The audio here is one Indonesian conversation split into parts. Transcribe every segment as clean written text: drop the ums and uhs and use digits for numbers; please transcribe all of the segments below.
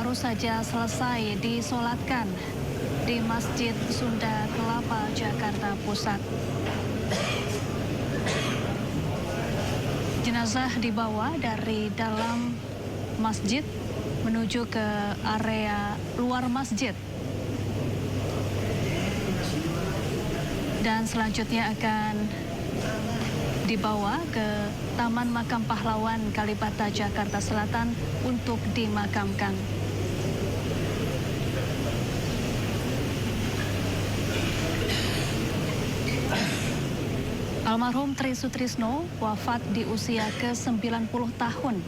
baru saja selesai disolatkan di Masjid Sunda Kelapa, Jakarta Pusat. Jenazah dibawa dari dalam masjid menuju ke area luar masjid. Dan selanjutnya akan dibawa ke Taman Makam Pahlawan Kalibata, Jakarta Selatan untuk dimakamkan. Almarhum Tri Sutrisno wafat di usia ke-90 tahun.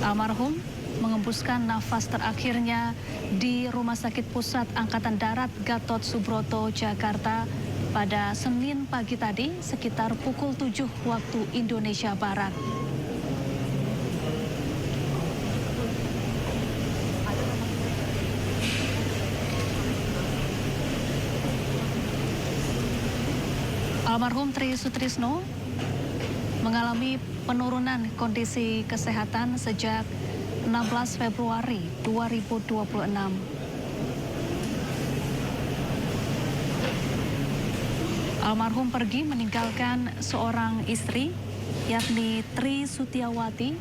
Almarhum mengembuskan nafas terakhirnya di Rumah Sakit Pusat Angkatan Darat Gatot Subroto, Jakarta pada Senin pagi tadi sekitar pukul 7 waktu Indonesia Barat. Almarhum Tri Sutrisno mengalami penurunan kondisi kesehatan sejak 16 Februari 2026. Almarhum pergi meninggalkan seorang istri, yakni Tri Sutiawati,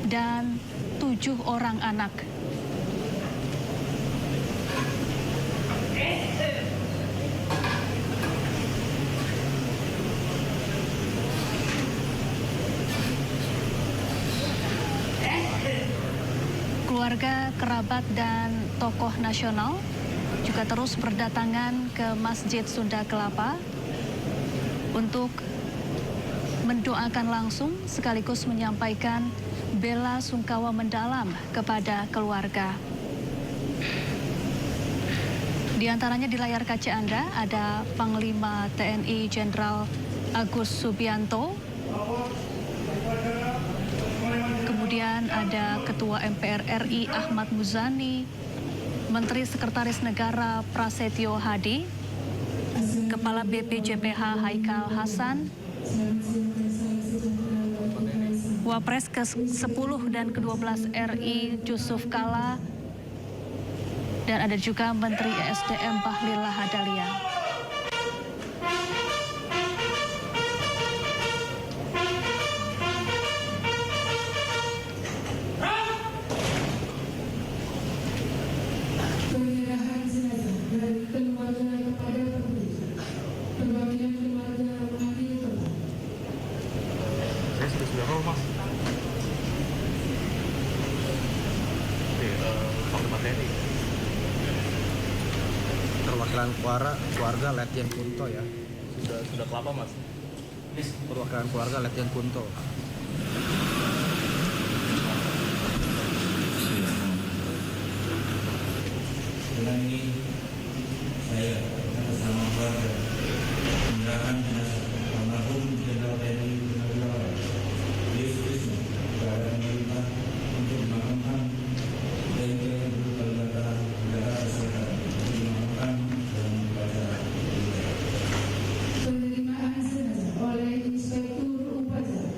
dan 7 orang anak. Keluarga, kerabat, dan tokoh nasional juga terus berdatangan ke Masjid Sunda Kelapa untuk mendoakan langsung sekaligus menyampaikan bela sungkawa mendalam kepada keluarga. Di antaranya di layar kaca Anda ada Panglima TNI Jenderal Agus Subianto, kemudian ada Ketua MPR RI Ahmad Muzani, Menteri Sekretaris Negara Prasetyo Hadi, Kepala BPJPH Haikal Hasan, Wapres ke-10 dan ke-12 RI Yusuf Kala, dan ada juga Menteri ESDM Bahlil Lahadalia. Perwakilan keluarga Letjen Kunto ya. Sudah kelapa, Mas. Perwakilan keluarga Letjen Kunto. Setelah ini saya bersama keluarga menyerahkan jenazah almarhum Jenderal TNI Purnawirawan Tri Sutrisno kepada pemerintah untuk dimakamkan bengkel Kalibata Jakarta Selatan untuk dimakamkan dalam upacara penerimaan jenazah oleh Inspektur Upacara.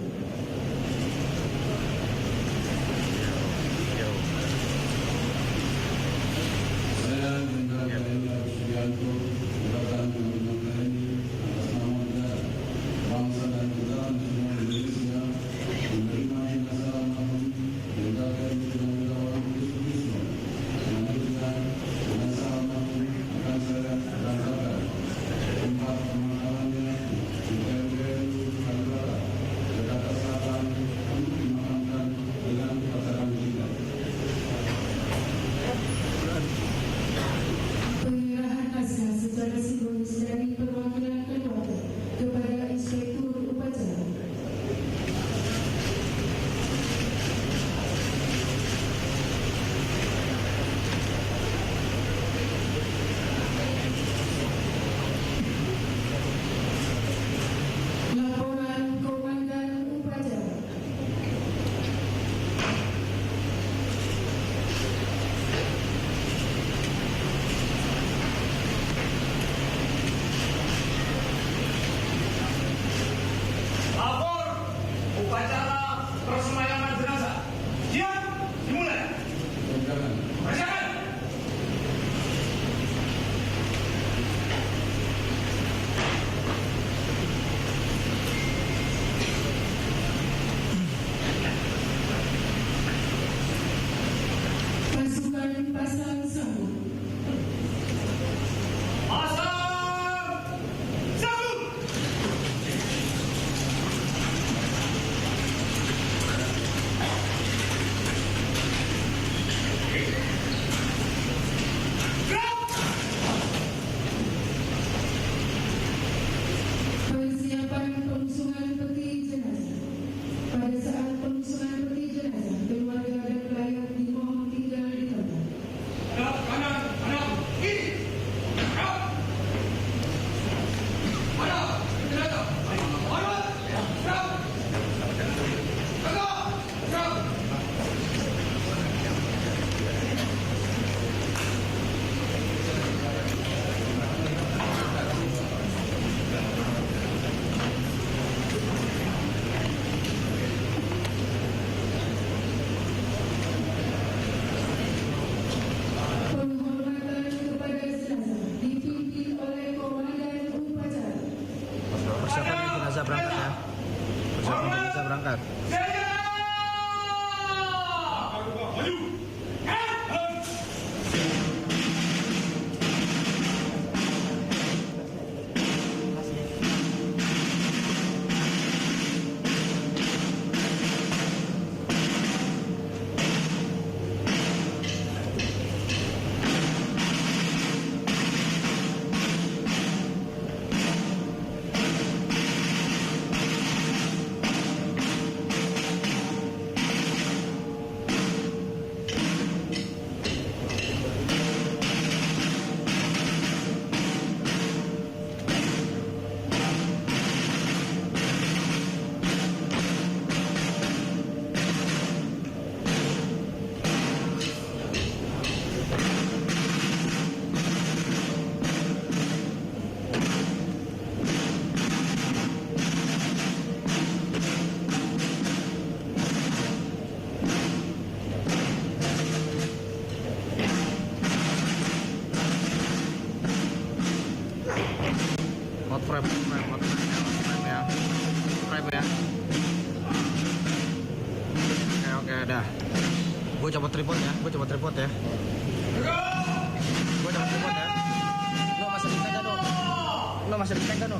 Hot frame ya. Frame ya. Oke, dah. Gue coba tripod ya. Gue coba tripod ya. Lo masih di tag kan,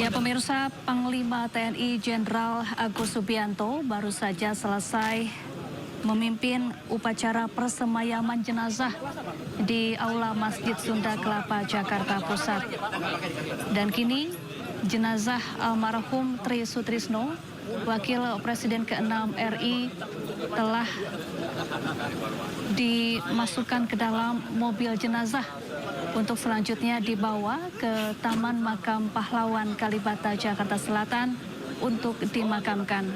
Ya, pemirsa, Panglima TNI Jenderal Agus Subianto baru saja selesai memimpin upacara persemayaman jenazah di Aula Masjid Sunda Kelapa, Jakarta Pusat. Dan kini jenazah almarhum Tri Sutrisno, Wakil Presiden ke-6 RI, telah dimasukkan ke dalam mobil jenazah untuk selanjutnya dibawa ke Taman Makam Pahlawan Kalibata, Jakarta Selatan untuk dimakamkan.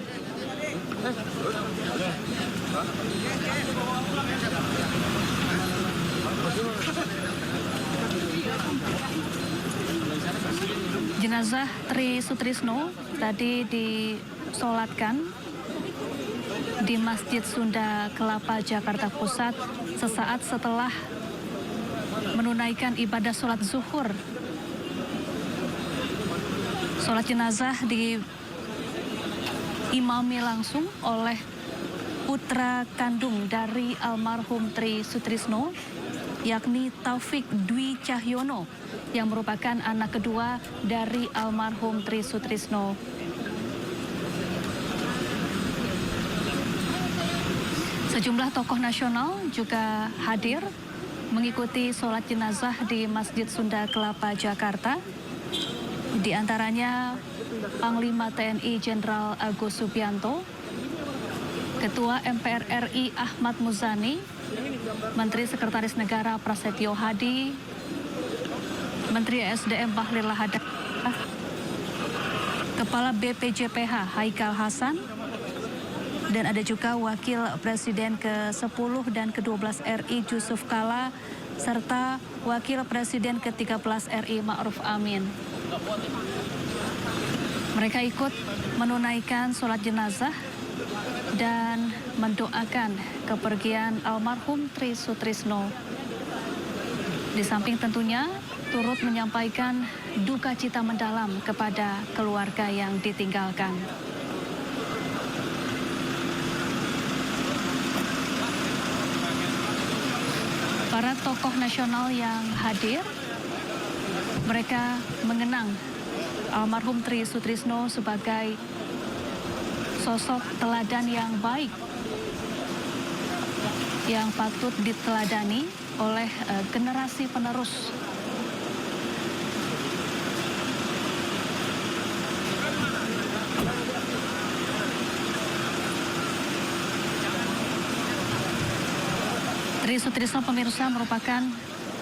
Jenazah Tri Sutrisno tadi disolatkan di Masjid Sunda Kelapa, Jakarta Pusat sesaat setelah menunaikan ibadah sholat zuhur. Sholat jenazah diimami langsung oleh putra kandung dari almarhum Tri Sutrisno, yakni Taufik Dwi Cahyono, yang merupakan anak kedua dari almarhum Tri Sutrisno. Sejumlah tokoh nasional juga hadir mengikuti sholat jenazah di Masjid Sunda Kelapa, Jakarta. Di antaranya Panglima TNI Jenderal Agus Subianto, Ketua MPR RI Ahmad Muzani, Menteri Sekretaris Negara Prasetyo Hadi, Menteri SDM Bahlil Lahadalia, Kepala BPJPH Haikal Hasan, Dan ada juga Wakil Presiden ke-10 dan ke-12 RI Yusuf Kala serta Wakil Presiden ke-13 RI Ma'ruf Amin. Mereka ikut menunaikan sholat jenazah dan mendoakan kepergian almarhum Tri Sutrisno. Di samping tentunya turut menyampaikan duka cita mendalam kepada keluarga yang ditinggalkan. Para tokoh nasional yang hadir, mereka mengenang almarhum Tri Sutrisno sebagai sosok teladan yang baik, yang patut diteladani oleh generasi penerus. Tri Sutrisno pemirsa merupakan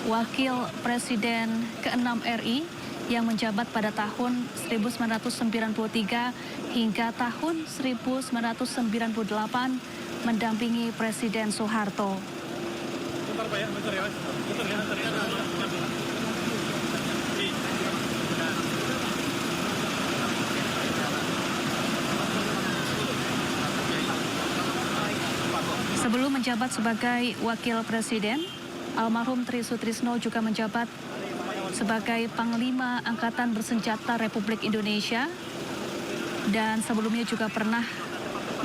Wakil Presiden ke-6 RI yang menjabat pada tahun 1993 hingga tahun 1998 mendampingi Presiden Soeharto. Sebelum menjabat sebagai Wakil Presiden, almarhum Tri Sutrisno juga menjabat sebagai Panglima Angkatan Bersenjata Republik Indonesia dan sebelumnya juga pernah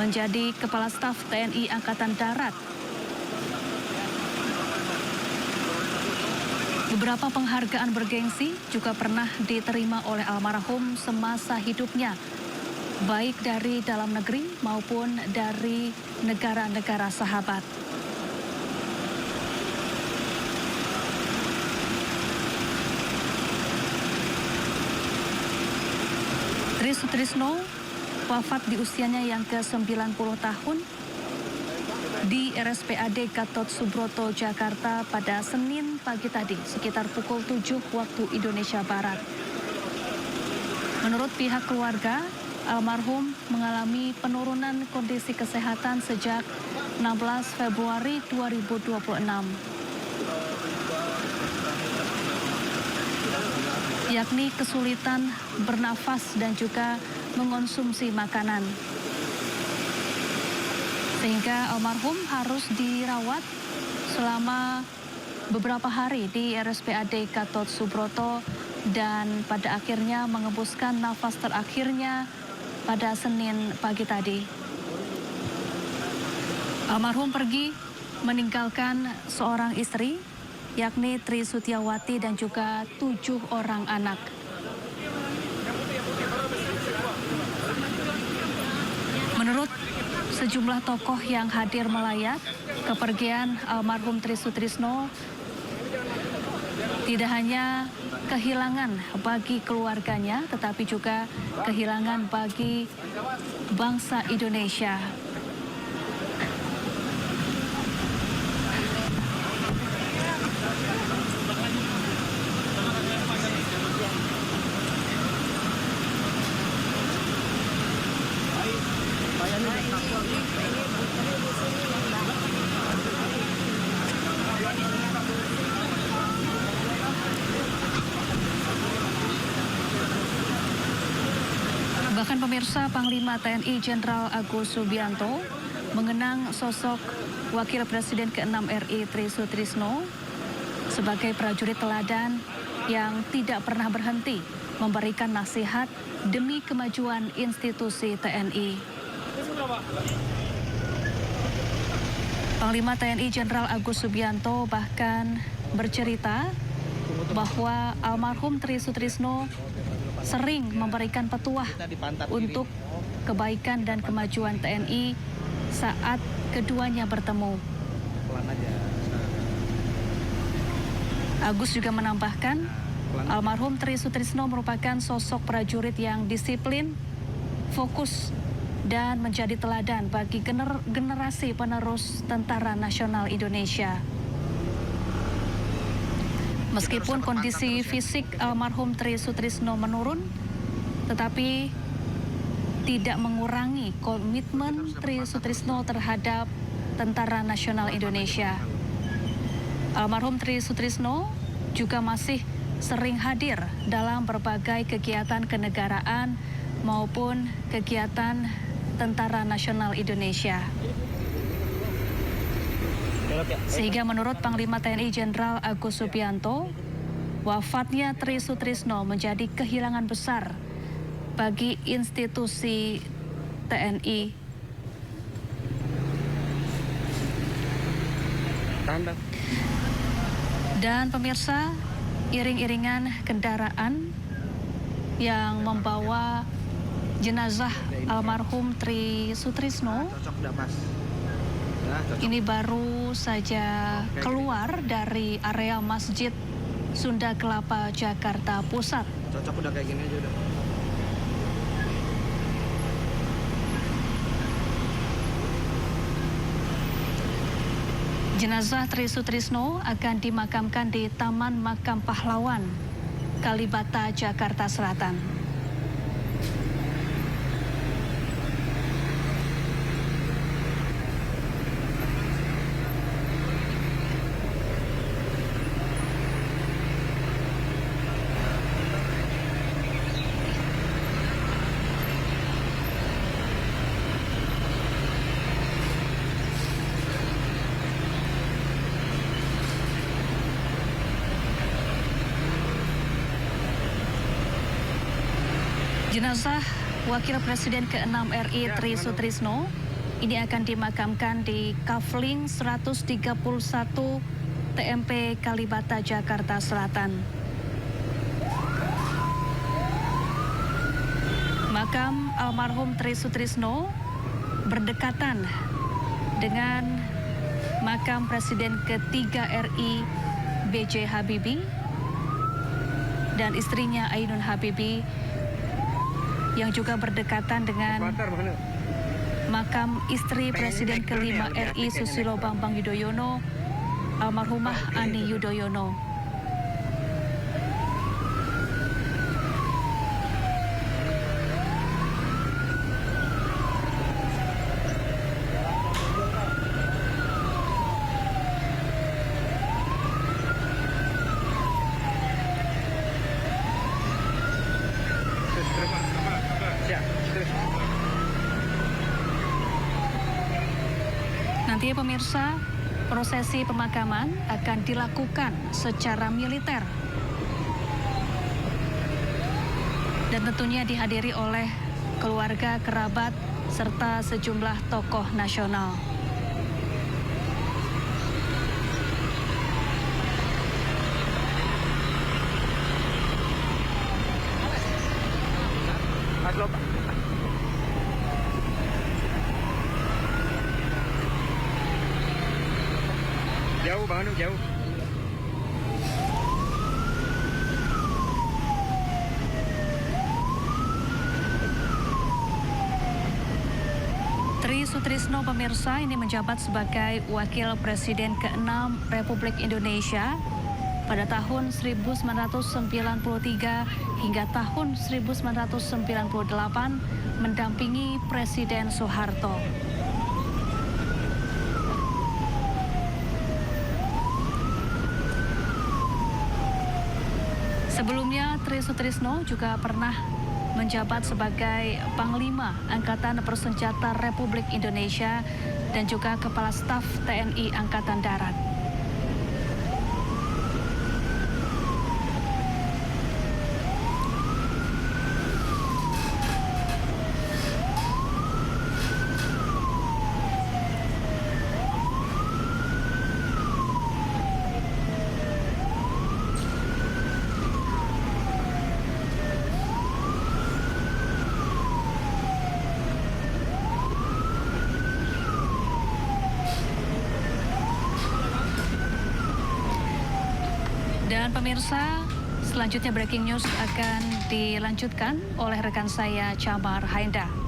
menjadi Kepala Staf TNI Angkatan Darat. Beberapa penghargaan bergengsi juga pernah diterima oleh almarhum semasa hidupnya, baik dari dalam negeri maupun dari negara-negara sahabat. Tri Sutrisno wafat di usianya yang ke-90 tahun di RSPAD Gatot Subroto, Jakarta pada Senin pagi tadi sekitar pukul 7 waktu Indonesia Barat. Menurut pihak keluarga, almarhum mengalami penurunan kondisi kesehatan sejak 16 Februari 2026. Yakni kesulitan bernafas dan juga mengonsumsi makanan. Sehingga almarhum harus dirawat selama beberapa hari di RSPAD Gatot Subroto dan pada akhirnya mengembuskan nafas terakhirnya pada Senin pagi tadi. Almarhum pergi meninggalkan seorang istri, yakni Tri Sutiawati dan juga 7 orang anak. Menurut sejumlah tokoh yang hadir melayat, kepergian almarhum Tri Sutrisno tidak hanya kehilangan bagi keluarganya, tetapi juga kehilangan bagi bangsa Indonesia. Bahkan pemirsa, Panglima TNI Jenderal Agus Subianto mengenang sosok Wakil Presiden ke-6 RI Tri Sutrisno sebagai prajurit teladan yang tidak pernah berhenti memberikan nasihat demi kemajuan institusi TNI. Panglima TNI Jenderal Agus Subianto bahkan bercerita bahwa almarhum Tri Sutrisno sering memberikan petuah untuk kebaikan dan kemajuan TNI saat keduanya bertemu. Agus juga menambahkan, almarhum Tri Sutrisno merupakan sosok prajurit yang disiplin, fokus, dan menjadi teladan bagi generasi penerus Tentara Nasional Indonesia. Meskipun kondisi fisik almarhum Tri Sutrisno menurun, tetapi tidak mengurangi komitmen Tri Sutrisno terhadap Tentara Nasional Indonesia. Almarhum Tri Sutrisno juga masih sering hadir dalam berbagai kegiatan kenegaraan maupun kegiatan Tentara Nasional Indonesia. Sehingga menurut Panglima TNI Jenderal Agus Subianto, wafatnya Tri Sutrisno menjadi kehilangan besar bagi institusi TNI. Dan pemirsa, iring-iringan kendaraan yang membawa jenazah almarhum Tri Sutrisno Cocok dah Mas. Dah, cocok. ini baru saja keluar dari area Masjid Sunda Kelapa, Jakarta Pusat. Cocok udah kayak gini aja udah. Jenazah Tri Sutrisno akan dimakamkan di Taman Makam Pahlawan, Kalibata, Jakarta Selatan. Jenazah Wakil Presiden ke-6 RI Tri Sutrisno ini akan dimakamkan di Kafling 131 TMP Kalibata, Jakarta Selatan. Makam almarhum Tri Sutrisno berdekatan dengan makam Presiden ke-3 RI B.J. Habibie dan istrinya Ainun Habibie, yang juga berdekatan dengan makam istri Presiden ke-5 RI Susilo Bambang Yudhoyono, almarhumah Ani Yudhoyono. Nanti pemirsa, prosesi pemakaman akan dilakukan secara militer dan tentunya dihadiri oleh keluarga, kerabat, serta sejumlah tokoh nasional. Jauh Bang Anu, jauh. Tri Sutrisno pemirsa ini menjabat sebagai Wakil Presiden ke-6 Republik Indonesia pada tahun 1993 hingga tahun 1998 mendampingi Presiden Soeharto. Sebelumnya, Tri Sutrisno juga pernah menjabat sebagai Panglima Angkatan Bersenjata Republik Indonesia dan juga Kepala Staf TNI Angkatan Darat. Dan pemirsa, selanjutnya breaking news akan dilanjutkan oleh rekan saya Camar Hainda.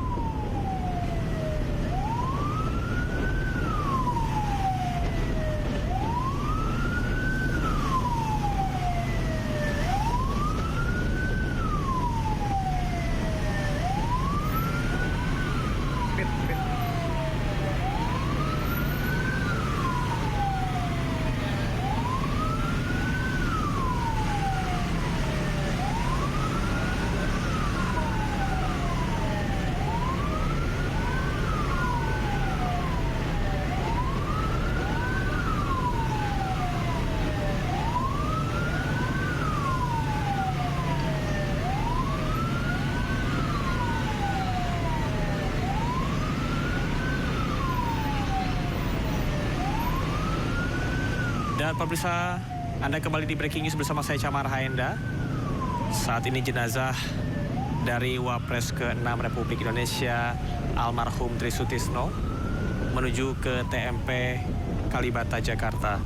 Dan pemirsa, Anda kembali di Breaking News bersama saya Camar Haenda. Saat ini jenazah dari Wapres ke-6 Republik Indonesia almarhum Tri Sutrisno menuju ke TMP Kalibata, Jakarta.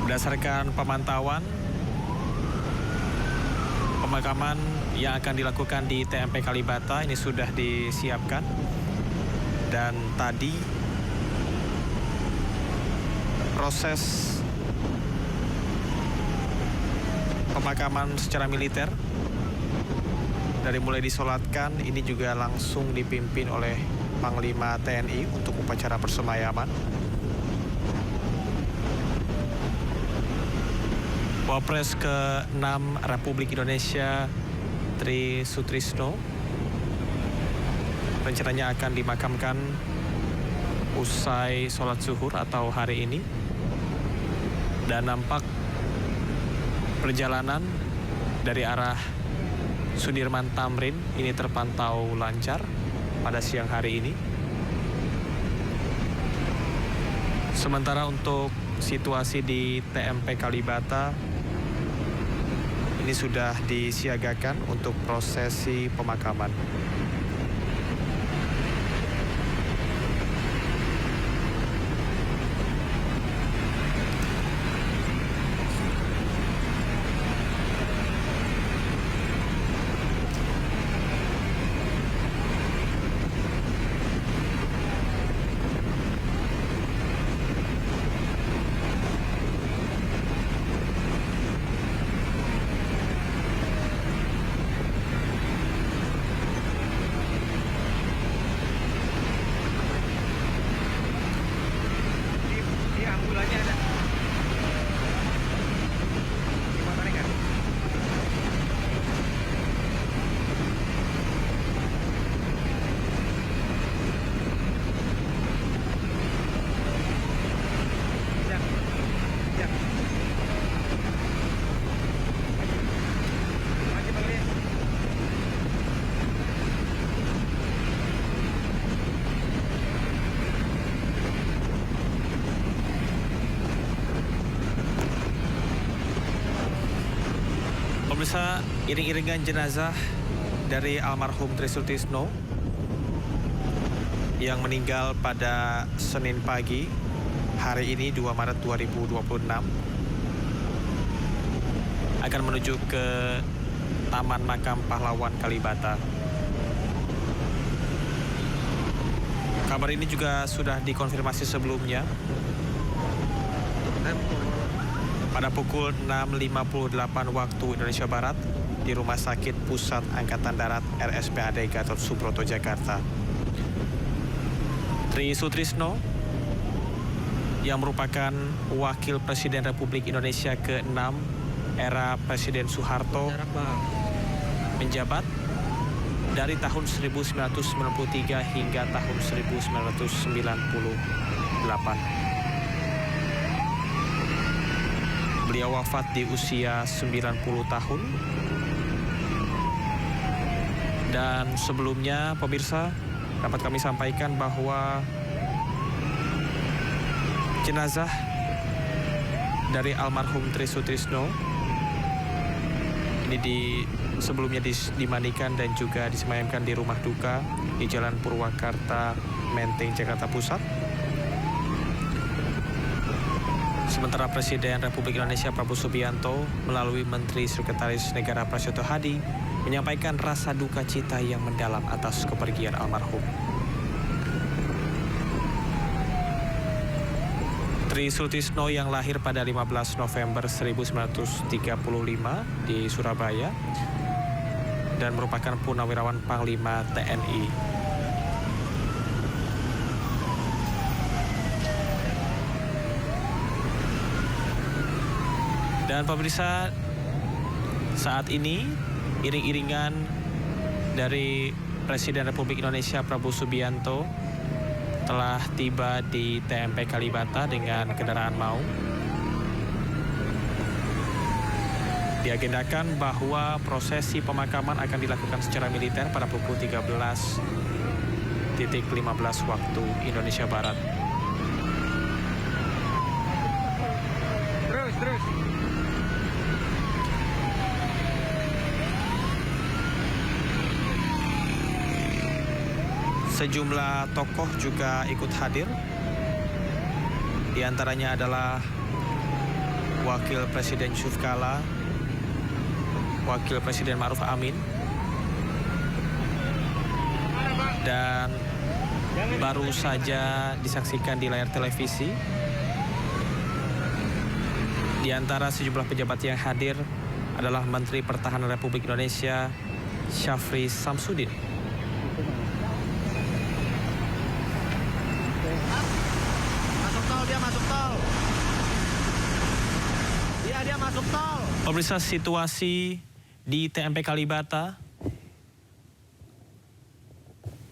Berdasarkan pemantauan, pemakaman yang akan dilakukan di TMP Kalibata ini sudah disiapkan. Dan tadi proses pemakaman secara militer dari mulai disolatkan ini juga langsung dipimpin oleh Panglima TNI untuk upacara persemayaman. Wapres ke-6 Republik Indonesia Tri Sutrisno rencananya akan dimakamkan usai sholat zuhur atau hari ini. Dan nampak perjalanan dari arah Sudirman Tamrin ini terpantau lancar pada siang hari ini. Sementara untuk situasi di TMP Kalibata ini sudah disiagakan untuk prosesi pemakaman. Pemirsa, iring-iringan jenazah dari almarhum Tri Sutrisno yang meninggal pada Senin pagi hari ini 2 Maret 2026 akan menuju ke Taman Makam Pahlawan Kalibata. Kabar ini juga sudah dikonfirmasi sebelumnya. Pada pukul 6.58 waktu Indonesia Barat di Rumah Sakit Pusat Angkatan Darat RSPAD Gatot Subroto, Jakarta. Tri Sutrisno yang merupakan Wakil Presiden Republik Indonesia ke-6 era Presiden Soeharto menjabat dari tahun 1993 hingga tahun 1998. Beliau wafat di usia 90 tahun. Dan sebelumnya, pemirsa, dapat kami sampaikan bahwa jenazah dari almarhum Tri Sutrisno ini sebelumnya dimandikan dan juga disemayamkan di rumah duka di Jalan Purwakarta, Menteng, Jakarta Pusat. Sementara Presiden Republik Indonesia Prabowo Subianto melalui Menteri Sekretaris Negara Prasetyo Hadi menyampaikan rasa duka cita yang mendalam atas kepergian almarhum. Tri Sutrisno yang lahir pada 15 November 1935 di Surabaya dan merupakan purnawirawan Panglima TNI. Dan pemirsa, saat ini iring-iringan dari Presiden Republik Indonesia Prabowo Subianto telah tiba di TMP Kalibata dengan kendaraan maung. Diagendakan bahwa prosesi pemakaman akan dilakukan secara militer pada pukul 13.15 waktu Indonesia Barat. Sejumlah tokoh juga ikut hadir. Di antaranya adalah Wakil Presiden Yusuf Kala, Wakil Presiden Ma'ruf Amin, dan baru saja disaksikan di layar televisi. Di antara sejumlah pejabat yang hadir adalah Menteri Pertahanan Republik Indonesia Syafri Samsudin. Masuk tol, dia masuk tol. Dia masuk tol. Pemirsa, situasi di TMP Kalibata,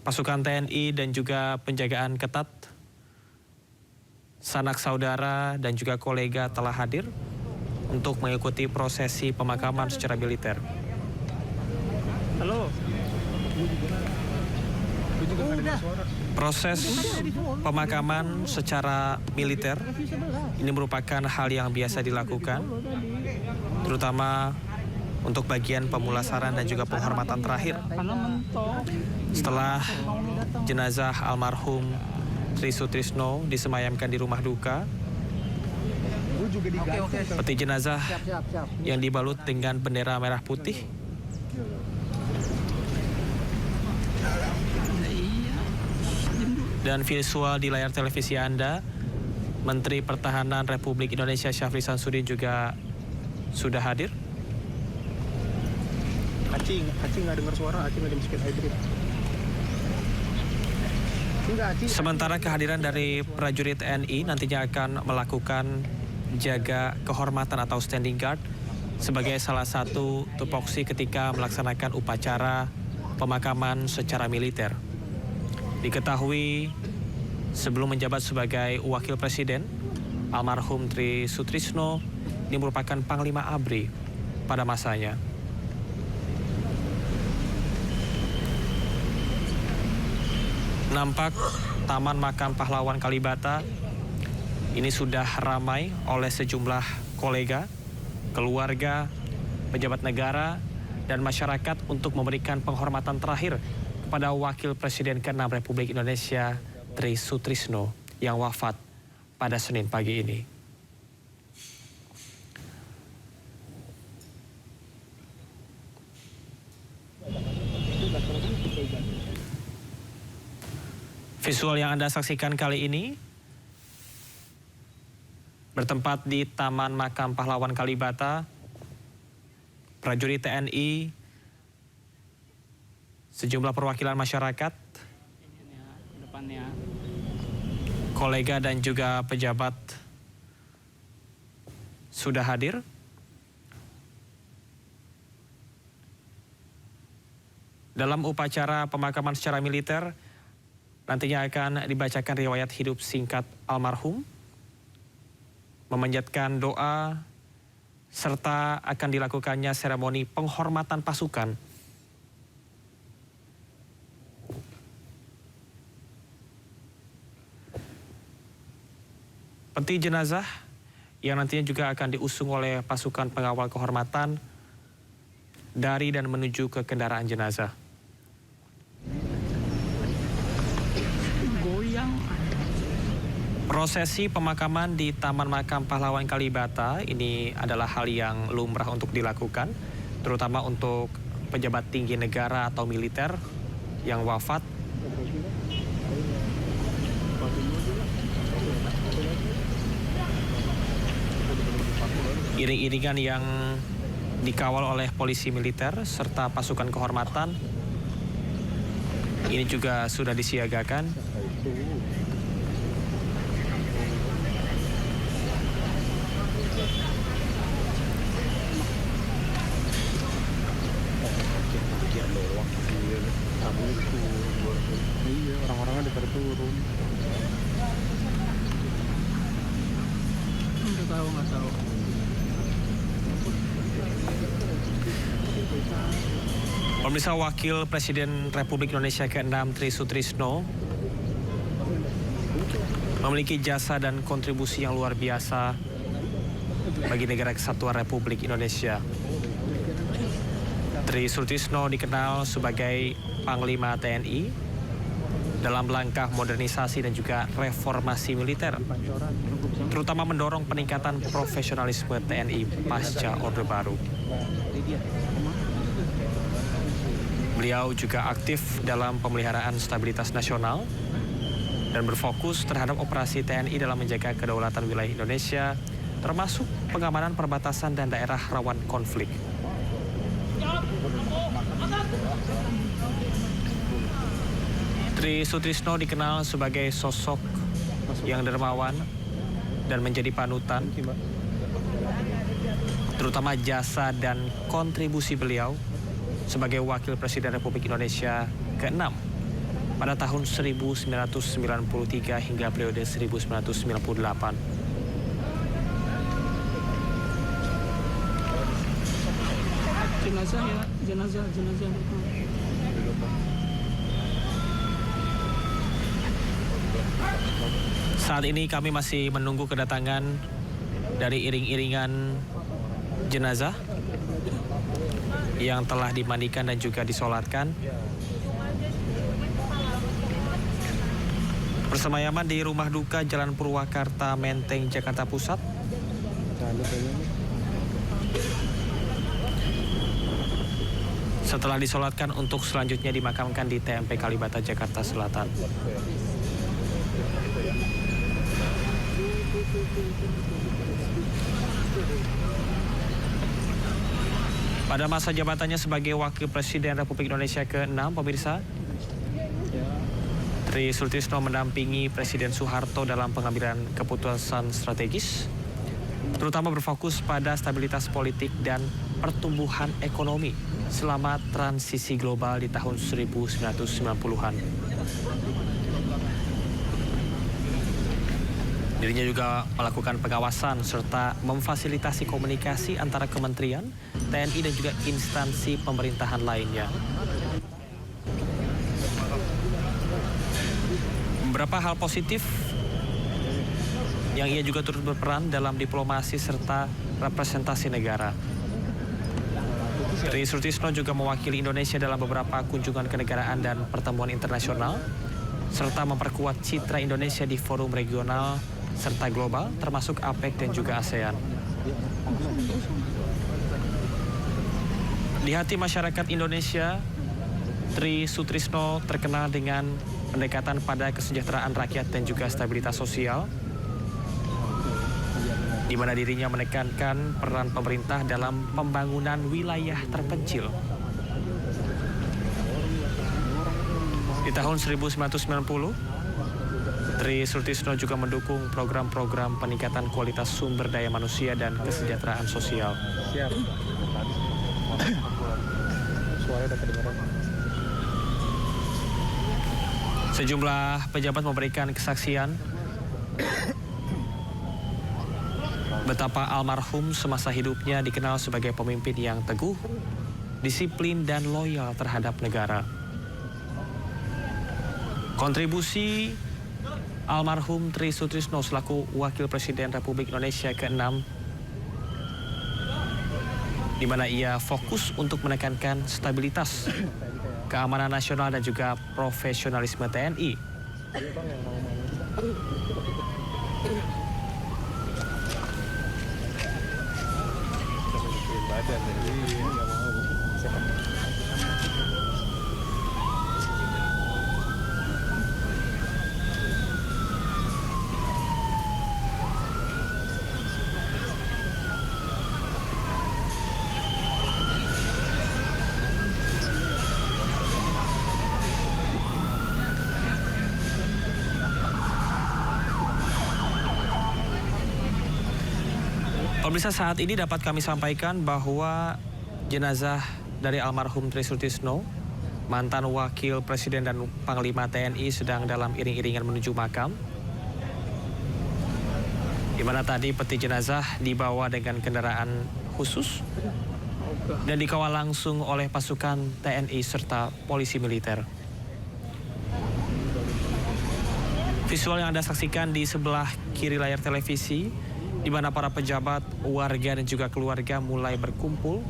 pasukan TNI dan juga penjagaan ketat, sanak saudara dan juga kolega telah hadir untuk mengikuti prosesi pemakaman secara militer. Halo. Proses pemakaman secara militer ini merupakan hal yang biasa dilakukan, terutama untuk bagian pemulasaran dan juga penghormatan terakhir. Setelah jenazah almarhum Tri Sutrisno disemayamkan di rumah duka, peti jenazah yang dibalut dengan bendera merah putih dan visual di layar televisi Anda, Menteri Pertahanan Republik Indonesia Syafri Samsudin juga sudah hadir. Acing nggak dengar suara, Acing lagi mesin hybrid. Sementara kehadiran dari prajurit TNI nantinya akan melakukan jaga kehormatan atau standing guard sebagai salah satu tupoksi ketika melaksanakan upacara pemakaman secara militer. Diketahui sebelum menjabat sebagai Wakil Presiden, almarhum Tri Sutrisno ini merupakan Panglima ABRI pada masanya. Nampak Taman Makam Pahlawan Kalibata ini sudah ramai oleh sejumlah kolega, keluarga, pejabat negara, dan masyarakat untuk memberikan penghormatan terakhir kepada Wakil Presiden ke-6 Republik Indonesia Tri Sutrisno yang wafat pada Senin pagi ini. Visual yang Anda saksikan kali ini bertempat di Taman Makam Pahlawan Kalibata. Prajurit TNI, sejumlah perwakilan masyarakat, kolega dan juga pejabat sudah hadir. Dalam upacara pemakaman secara militer, nantinya akan dibacakan riwayat hidup singkat almarhum, memanjatkan doa, serta akan dilakukannya seremoni penghormatan pasukan. Peti jenazah yang nantinya juga akan diusung oleh pasukan pengawal kehormatan dari dan menuju ke kendaraan jenazah. Prosesi pemakaman di Taman Makam Pahlawan Kalibata ini adalah hal yang lumrah untuk dilakukan, terutama untuk pejabat tinggi negara atau militer yang wafat. Iring-iringan yang dikawal oleh polisi militer serta pasukan kehormatan ini juga sudah disiagakan. Orang-orangnya pada turun. Nggak tahu. Pemirsa, Wakil Presiden Republik Indonesia ke-6 Tri Sutrisno memiliki jasa dan kontribusi yang luar biasa bagi Negara Kesatuan Republik Indonesia. Tri Sutrisno dikenal sebagai Panglima TNI dalam langkah modernisasi dan juga reformasi militer, terutama mendorong peningkatan profesionalisme TNI pasca Orde Baru. Beliau juga aktif dalam pemeliharaan stabilitas nasional dan berfokus terhadap operasi TNI dalam menjaga kedaulatan wilayah Indonesia, termasuk pengamanan perbatasan dan daerah rawan konflik. Tri Sutrisno dikenal sebagai sosok yang dermawan dan menjadi panutan, terutama jasa dan kontribusi beliau sebagai Wakil Presiden Republik Indonesia ke-6 pada tahun 1993 hingga periode 1998. Jenazah ya, jenazah. Saat ini kami masih menunggu kedatangan dari iring-iringan jenazah yang telah dimandikan dan juga disolatkan. Persemayaman di Rumah Duka Jalan Purwakarta, Menteng, Jakarta Pusat. Setelah disolatkan untuk selanjutnya dimakamkan di TMP Kalibata, Jakarta Selatan. Pada masa jabatannya sebagai Wakil Presiden Republik Indonesia ke-6, pemirsa, Tri Sutrisno mendampingi Presiden Soeharto dalam pengambilan keputusan strategis, terutama berfokus pada stabilitas politik dan pertumbuhan ekonomi selama transisi global di tahun 1990-an. Dirinya juga melakukan pengawasan serta memfasilitasi komunikasi antara kementerian, TNI dan juga instansi pemerintahan lainnya. Beberapa hal positif yang ia juga turut berperan dalam diplomasi serta representasi negara. Tri Sutrisno juga mewakili Indonesia dalam beberapa kunjungan kenegaraan dan pertemuan internasional, serta memperkuat citra Indonesia di forum regional serta global, termasuk APEC dan juga ASEAN. Di hati masyarakat Indonesia, Tri Sutrisno terkenal dengan pendekatan pada kesejahteraan rakyat dan juga stabilitas sosial, di mana dirinya menekankan peran pemerintah dalam pembangunan wilayah terpencil. Di tahun 1990, Tri Sutrisno juga mendukung program-program peningkatan kualitas sumber daya manusia dan kesejahteraan sosial. Siap. Suaranya udah kedengaran. Sejumlah pejabat memberikan kesaksian betapa almarhum semasa hidupnya dikenal sebagai pemimpin yang teguh, disiplin, dan loyal terhadap negara. Kontribusi almarhum Tri Sutrisno selaku Wakil Presiden Republik Indonesia ke-6, di mana ia fokus untuk menekankan stabilitas, keamanan nasional dan juga profesionalisme TNI. Pemirsa, saat ini dapat kami sampaikan bahwa jenazah dari almarhum Tri Sutrisno, mantan Wakil Presiden dan Panglima TNI, sedang dalam iring-iringan menuju makam, di mana tadi peti jenazah dibawa dengan kendaraan khusus dan dikawal langsung oleh pasukan TNI serta polisi militer. Visual yang Anda saksikan di sebelah kiri layar televisi, di mana para pejabat, warga, dan juga keluarga mulai berkumpul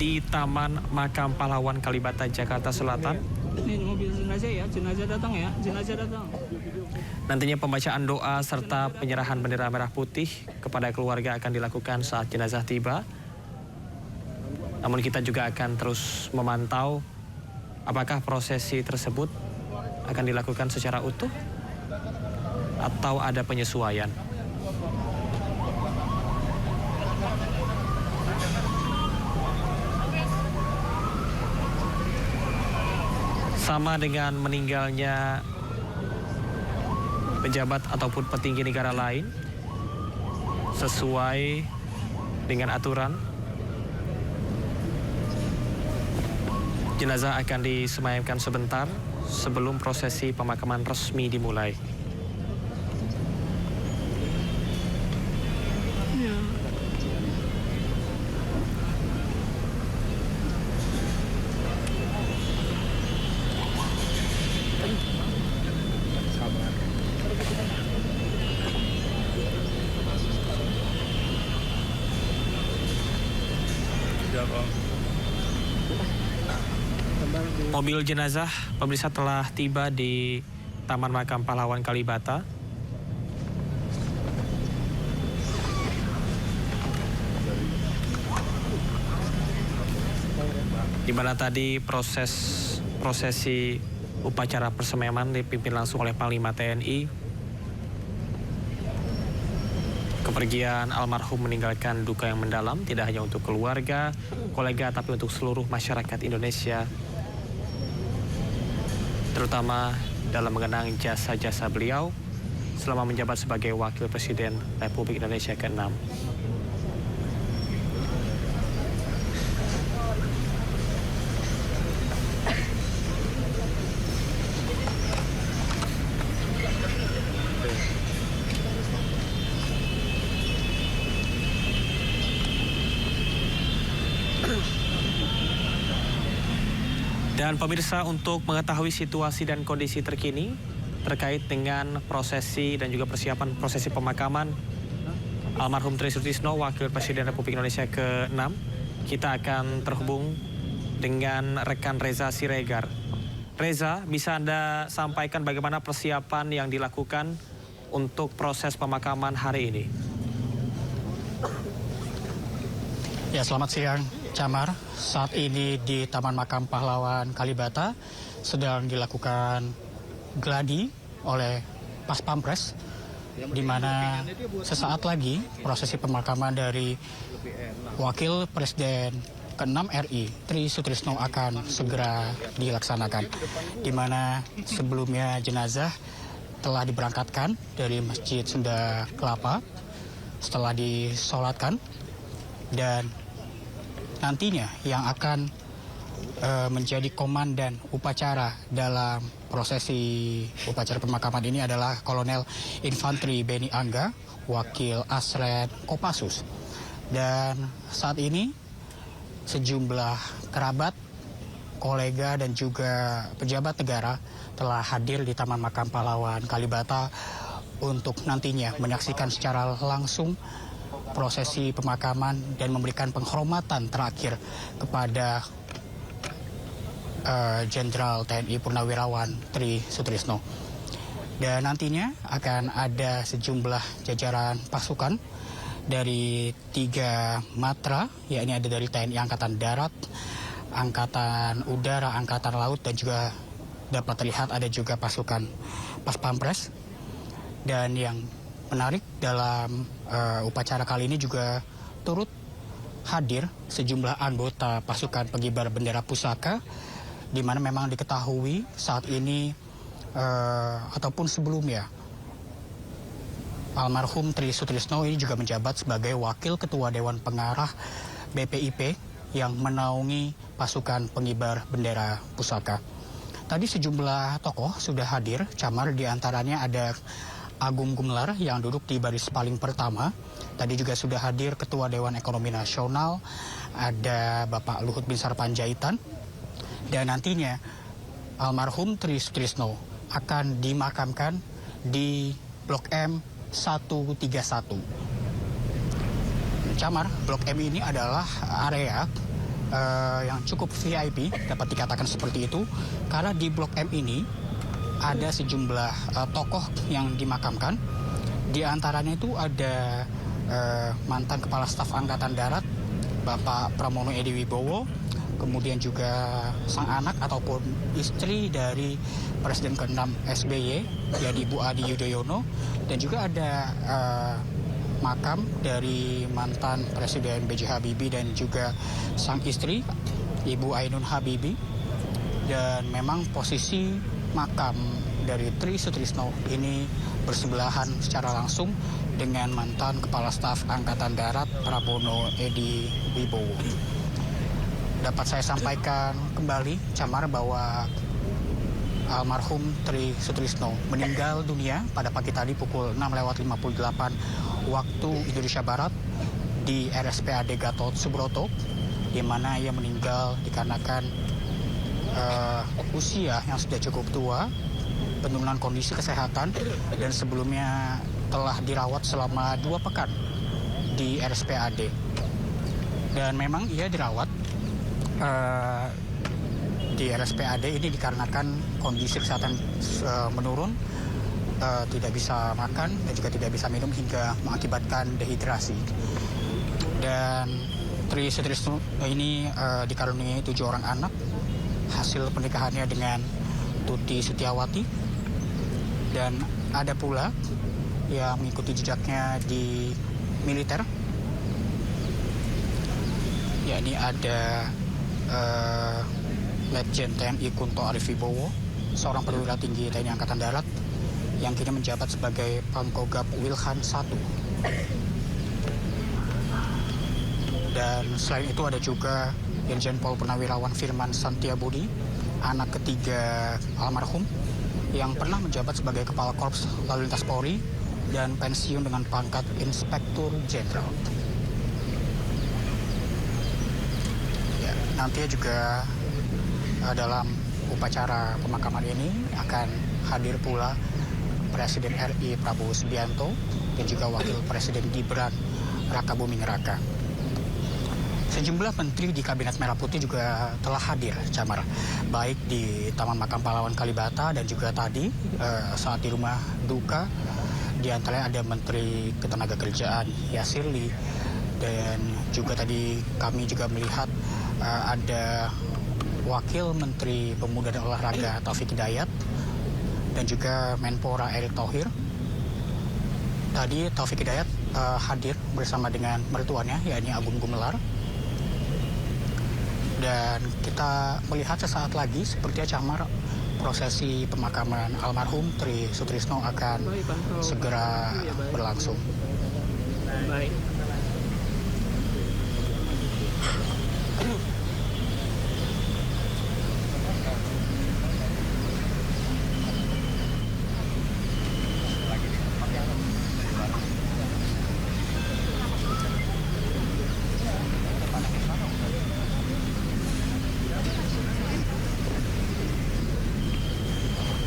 di Taman Makam Pahlawan Kalibata, Jakarta Selatan Ini mobil jenazah ya, jenazah datang ya, jenazah datang. Nantinya pembacaan doa serta penyerahan bendera merah putih kepada keluarga akan dilakukan saat jenazah tiba. Namun kita juga akan terus memantau apakah prosesi tersebut akan dilakukan secara utuh atau ada penyesuaian. Sama dengan meninggalnya pejabat ataupun petinggi negara lain, sesuai dengan aturan, jenazah akan disemayamkan sebentar sebelum prosesi pemakaman resmi dimulai. Mobil jenazah pemirsa telah tiba di Taman Makam Pahlawan Kalibata. Di mana tadi prosesi upacara persemayaman dipimpin langsung oleh Panglima TNI. Kepergian almarhum meninggalkan duka yang mendalam, tidak hanya untuk keluarga, kolega, tapi untuk seluruh masyarakat Indonesia, terutama dalam mengenang jasa-jasa beliau selama menjabat sebagai Wakil Presiden Republik Indonesia ke-6. Dan pemirsa, untuk mengetahui situasi dan kondisi terkini terkait dengan prosesi dan juga persiapan prosesi pemakaman almarhum Tri Sutisno, Wakil Presiden Republik Indonesia ke-6, kita akan terhubung dengan rekan Reza Siregar. Reza, bisa Anda sampaikan bagaimana persiapan yang dilakukan untuk proses pemakaman hari ini? Ya, selamat siang, Camar. Saat ini di Taman Makam Pahlawan Kalibata sedang dilakukan gladi oleh Pas Pampres, di mana sesaat lagi prosesi pemakaman dari Wakil Presiden ke-6 RI, Tri Sutisno, akan segera dilaksanakan. Di mana sebelumnya jenazah telah diberangkatkan dari Masjid Sunda Kelapa setelah disolatkan, dan nantinya yang akan menjadi komandan upacara dalam prosesi upacara pemakaman ini adalah Kolonel Infanteri Beni Angga, Wakil Asren Kopassus. Dan saat ini sejumlah kerabat, kolega, dan juga pejabat negara telah hadir di Taman Makam Pahlawan Kalibata untuk nantinya menyaksikan secara langsung prosesi pemakaman dan memberikan penghormatan terakhir kepada Jenderal TNI Purnawirawan Tri Sutisno. Dan nantinya akan ada sejumlah jajaran pasukan dari 3 matra, yakni ada dari TNI Angkatan Darat, Angkatan Udara, Angkatan Laut, dan juga dapat terlihat ada juga pasukan Pas Pampres. Dan yang menarik dalam upacara kali ini juga turut hadir sejumlah anggota pasukan pengibar bendera pusaka, di mana memang diketahui saat ini ataupun sebelumnya almarhum Tri Sutisno ini juga menjabat sebagai Wakil Ketua Dewan Pengarah BPIP yang menaungi pasukan pengibar bendera pusaka. Tadi sejumlah tokoh sudah hadir, Camar, di antaranya ada Agung Gumelar yang duduk di baris paling pertama. Tadi juga sudah hadir Ketua Dewan Ekonomi Nasional, ada Bapak Luhut Binsar Panjaitan. Dan nantinya almarhum Tri Sutisno akan dimakamkan di Blok M 131. Camar, Blok M ini adalah area yang cukup VIP, dapat dikatakan seperti itu, karena di Blok M ini ada sejumlah tokoh yang dimakamkan. Di antaranya itu ada mantan Kepala Staf Angkatan Darat, Bapak Pramono Edi Wibowo, kemudian juga sang anak ataupun istri dari Presiden ke-6 SBY, yaitu Ibu Adi Yudhoyono, dan juga ada makam dari mantan Presiden B.J. Habibie dan juga sang istri Ibu Ainun Habibie. Dan memang posisi makam dari Tri Sutrisno ini bersebelahan secara langsung dengan mantan Kepala Staf Angkatan Darat Pramono Edi Wibowo. Dapat saya sampaikan kembali, Camar, bahwa almarhum Tri Sutrisno meninggal dunia pada pagi tadi pukul 6:58 waktu Indonesia Barat di RSPAD Gatot Subroto, di mana ia meninggal dikarenakan usia yang sudah cukup tua, penurunan kondisi kesehatan, dan sebelumnya telah dirawat selama 2 pekan di RSPAD. Dan memang ia dirawat di RSPAD ini dikarenakan kondisi kesehatan menurun, tidak bisa makan dan juga tidak bisa minum hingga mengakibatkan dehidrasi. Dan Tri Sutrisno ini dikaruniai 7 orang anak, hasil pernikahannya dengan Tuti Setiawati, dan ada pula yang mengikuti jejaknya di militer, yakni ada Letjen TNI Kunto Arif Wibowo, seorang perwira tinggi TNI Angkatan Darat yang kini menjabat sebagai Pangkogap Wilhan I. Dan selain itu ada juga Irjen Pol Purnawirawan Firman Santiabudi, anak ketiga almarhum, yang pernah menjabat sebagai Kepala Korps Lalu Lintas Polri dan pensiun dengan pangkat Inspektur Jenderal. Nantinya juga dalam upacara pemakaman ini akan hadir pula Presiden RI Prabowo Subianto dan juga Wakil Presiden Gibran Rakabuming Raka. Sejumlah menteri di Kabinet Merah Putih juga telah hadir, Camar, baik di Taman Makam Pahlawan Kalibata dan juga tadi saat di rumah duka. Di antaranya ada Menteri Ketenagakerjaan Yasirli, dan juga tadi kami juga melihat ada Wakil Menteri Pemuda dan Olahraga Taufik Hidayat dan juga Menpora Erick Thohir. Tadi Taufik Hidayat hadir bersama dengan mertuanya, yakni Agung Gumelar. Dan kita melihat sesaat lagi sepertinya, Camar, prosesi pemakaman almarhum Tri Sutrisno akan segera berlangsung. Baik.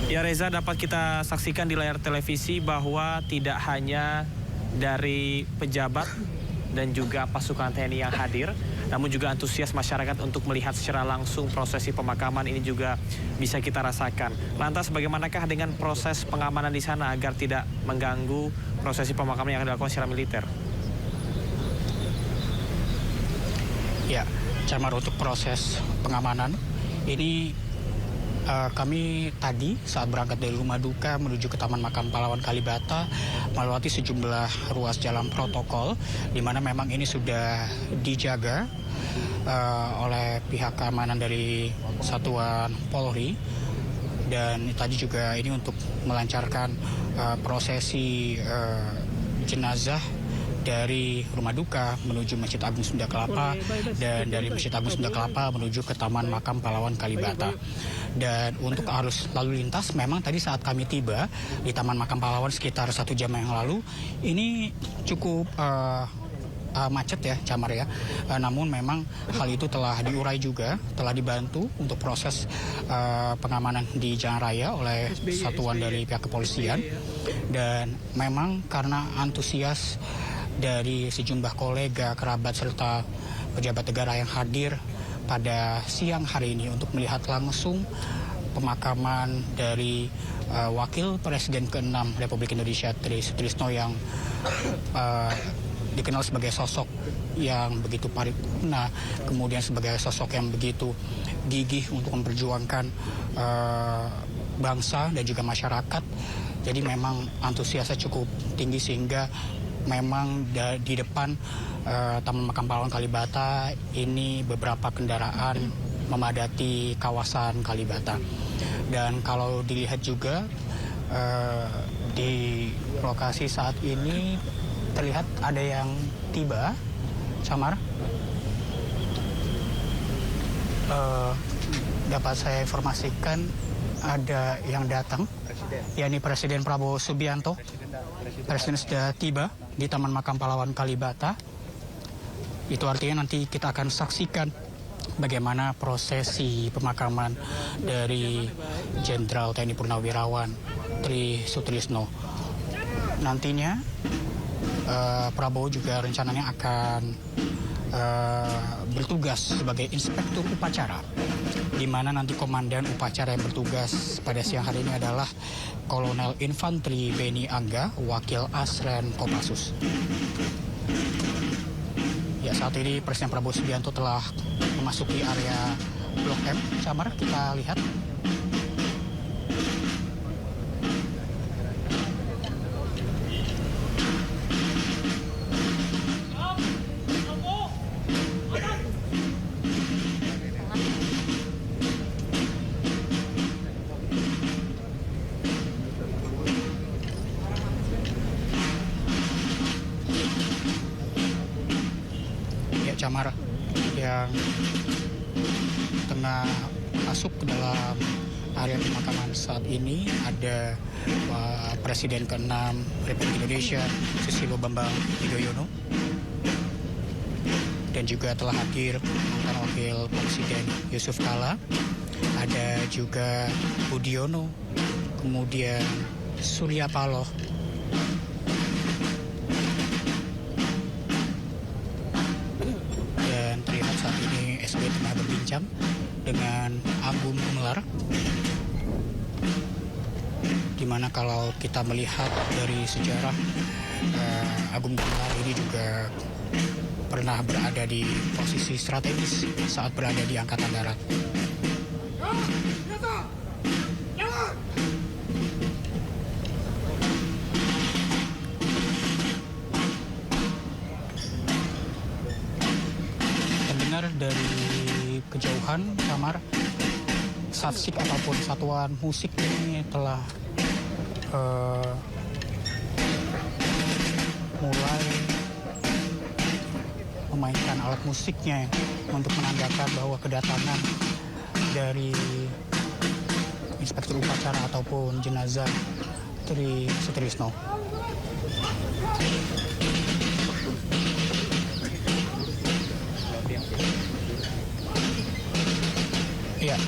Ya Reza, dapat kita saksikan di layar televisi bahwa tidak hanya dari pejabat dan juga pasukan TNI yang hadir, namun juga antusias masyarakat untuk melihat secara langsung prosesi pemakaman ini juga bisa kita rasakan. Lantas bagaimanakah dengan proses pengamanan di sana agar tidak mengganggu prosesi pemakaman yang dilakukan secara militer? Ya, Camar, untuk proses pengamanan ini kami tadi saat berangkat dari rumah duka menuju ke Taman Makam Pahlawan Kalibata melewati sejumlah ruas jalan protokol, di mana memang ini sudah dijaga oleh pihak keamanan dari Satuan Polri. Dan tadi juga ini untuk melancarkan prosesi jenazah dari rumah duka menuju Masjid Agung Sunda Kelapa, dan dari Masjid Agung Sunda Kelapa menuju ke Taman Makam Pahlawan Kalibata. Dan untuk arus lalu lintas, memang tadi saat kami tiba di Taman Makam Pahlawan sekitar 1 jam yang lalu, ini cukup macet ya, Camar ya. Namun memang hal itu telah diurai juga, telah dibantu untuk proses pengamanan di jalan raya oleh satuan dari pihak kepolisian. Dan memang karena antusias dari sejumlah kolega, kerabat, serta pejabat negara yang hadir pada siang hari ini untuk melihat langsung pemakaman dari Wakil Presiden ke-6 Republik Indonesia Tri Sutrisno yang dikenal sebagai sosok yang begitu paripurna, kemudian sebagai sosok yang begitu gigih untuk memperjuangkan bangsa dan juga masyarakat. Jadi memang antusiasnya cukup tinggi sehingga memang di depan Taman Makam Pahlawan Kalibata ini beberapa kendaraan memadati kawasan Kalibata. Dan kalau dilihat juga di lokasi saat ini terlihat ada yang tiba, Samar. Dapat saya informasikan ada yang datang, yakni Presiden Prabowo Subianto. Presiden sudah tiba di Taman Makam Pahlawan Kalibata. Itu artinya nanti kita akan saksikan bagaimana prosesi pemakaman dari Jenderal TNI Purnawirawan Tri Sutrisno. Nantinya Prabowo juga rencananya akan bertugas sebagai inspektur upacara, di mana nanti komandan upacara yang bertugas pada siang hari ini adalah Kolonel Infanteri Beni Angga, Wakil Asren Kopassus. Ya, saat ini Presiden Prabowo Subianto telah memasuki area Blok M. Samar, kita lihat. Camar yang tengah masuk ke dalam area pemakaman saat ini ada Presiden ke-6 Republik Indonesia Susilo Bambang Yudhoyono, dan juga telah hadir mantan Wakil Presiden Yusuf Kala, ada juga Budiono, kemudian Surya Paloh, SB tengah berbincang dengan Agung Gumelar, dimana kalau kita melihat dari sejarah Agung Gumelar ini juga pernah berada di posisi strategis saat berada di Angkatan Darat. Dari kejauhan, Samar, satsik ataupun satuan musik ini telah mulai memainkan alat musiknya untuk menandakan bahwa kedatangan dari inspektur upacara ataupun jenazah Tri Sutrisno. Ya,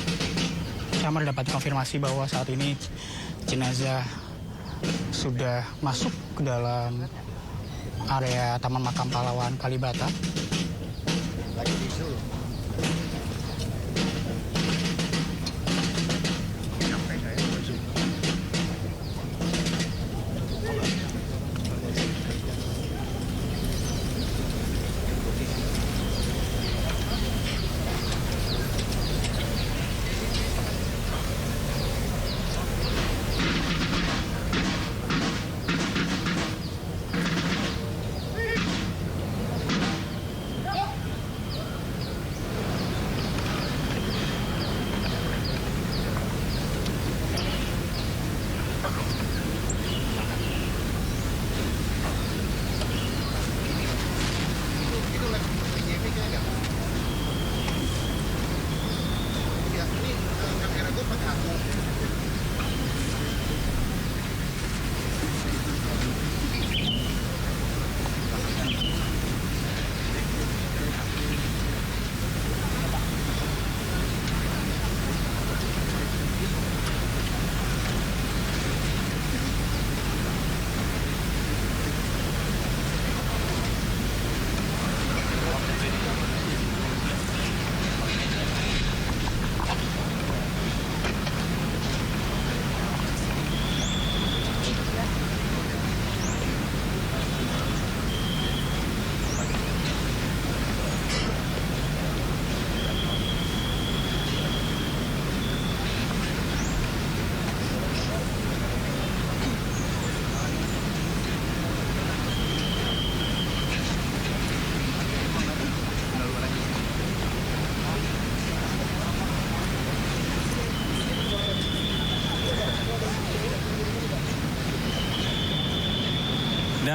Samar dapat konfirmasi bahwa saat ini jenazah sudah masuk ke dalam area Taman Makam Pahlawan Kalibata.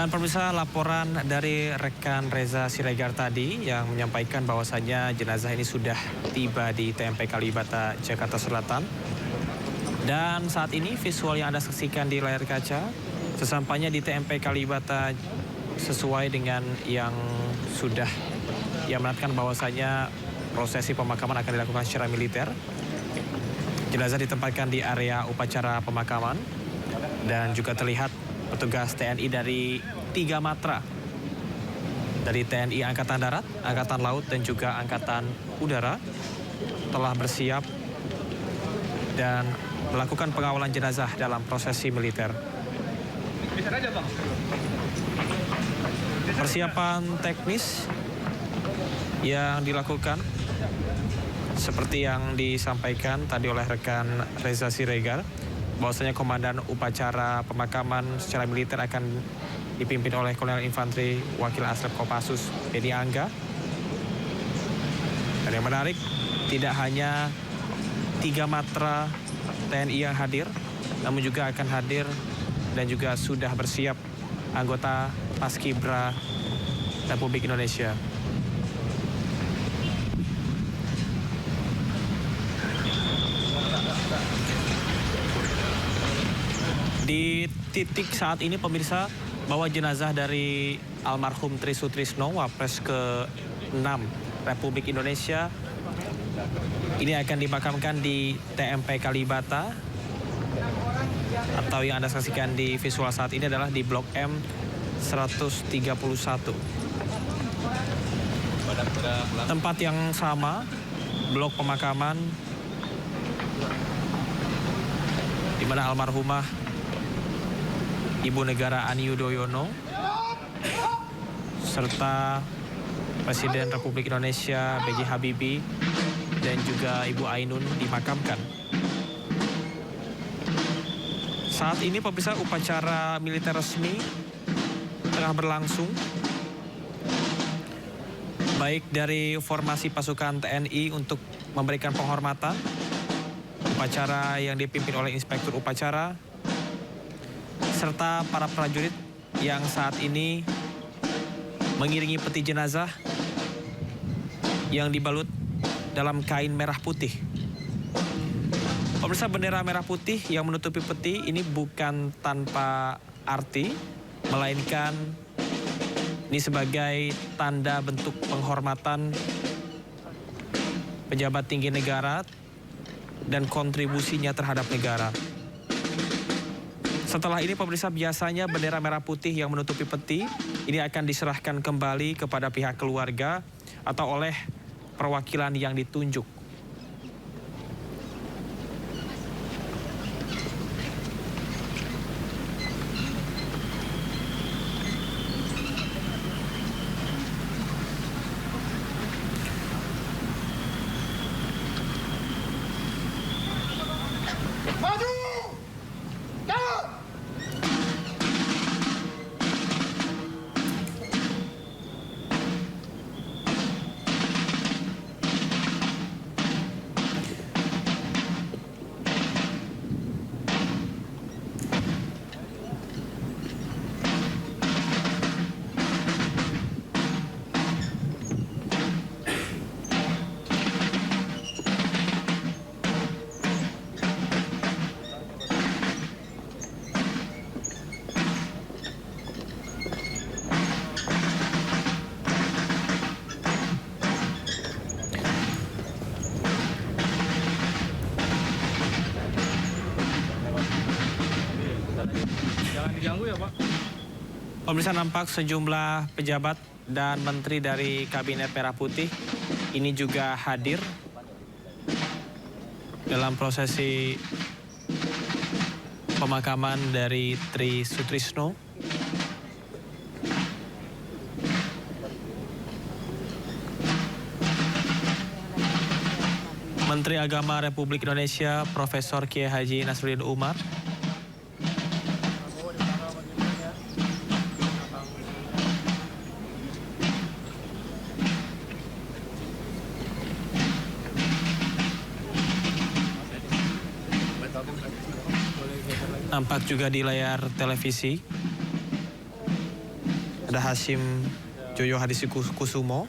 Dan pemirsa, laporan dari rekan Reza Siregar tadi yang menyampaikan bahwasanya jenazah ini sudah tiba di TMP Kalibata, Jakarta Selatan. Dan saat ini visual yang Anda saksikan di layar kaca, sesampainya di TMP Kalibata sesuai dengan yang sudah diamanatkan bahwasanya prosesi pemakaman akan dilakukan secara militer. Jenazah ditempatkan di area upacara pemakaman dan juga terlihat petugas TNI dari 3 matra, dari TNI Angkatan Darat, Angkatan Laut, dan juga Angkatan Udara telah bersiap dan melakukan pengawalan jenazah dalam prosesi militer. Persiapan teknis yang dilakukan seperti yang disampaikan tadi oleh rekan Reza Siregar, bahwasanya komandan upacara pemakaman secara militer akan dipimpin oleh Kolonel Infanteri Wakil Asrep Kopassus Beni Angga. Dan yang menarik, tidak hanya 3 matra TNI yang hadir, namun juga akan hadir dan juga sudah bersiap anggota Paskibra Republik Indonesia. Di titik saat ini pemirsa, bahwa jenazah dari almarhum Tri Sutrisno, Wapres ke-6 Republik Indonesia, ini akan dimakamkan di TMP Kalibata, atau yang Anda saksikan di visual saat ini adalah di Blok M 131. Tempat yang sama, blok pemakaman, di mana almarhumah Ibu Negara Ani Yudhoyono serta Presiden Republik Indonesia B.J. Habibie dan juga Ibu Ainun dimakamkan. Saat ini pemirsa, upacara militer resmi tengah berlangsung, baik dari formasi pasukan TNI untuk memberikan penghormatan, upacara yang dipimpin oleh Inspektur Upacara, serta para prajurit yang saat ini mengiringi peti jenazah yang dibalut dalam kain merah putih. Pemirsa, bendera merah putih yang menutupi peti ini bukan tanpa arti, melainkan ini sebagai tanda bentuk penghormatan pejabat tinggi negara dan kontribusinya terhadap negara. Setelah ini pemirsa, biasanya bendera merah putih yang menutupi peti ini akan diserahkan kembali kepada pihak keluarga atau oleh perwakilan yang ditunjuk. Pemirsa, nampak sejumlah pejabat dan menteri dari Kabinet Merah Putih ini juga hadir dalam prosesi pemakaman dari Tri Sutrisno. Menteri Agama Republik Indonesia Profesor Kiai Haji Nasruddin Umar, nampak juga di layar televisi Ada Hashim Joyo Hadisi Kusumo.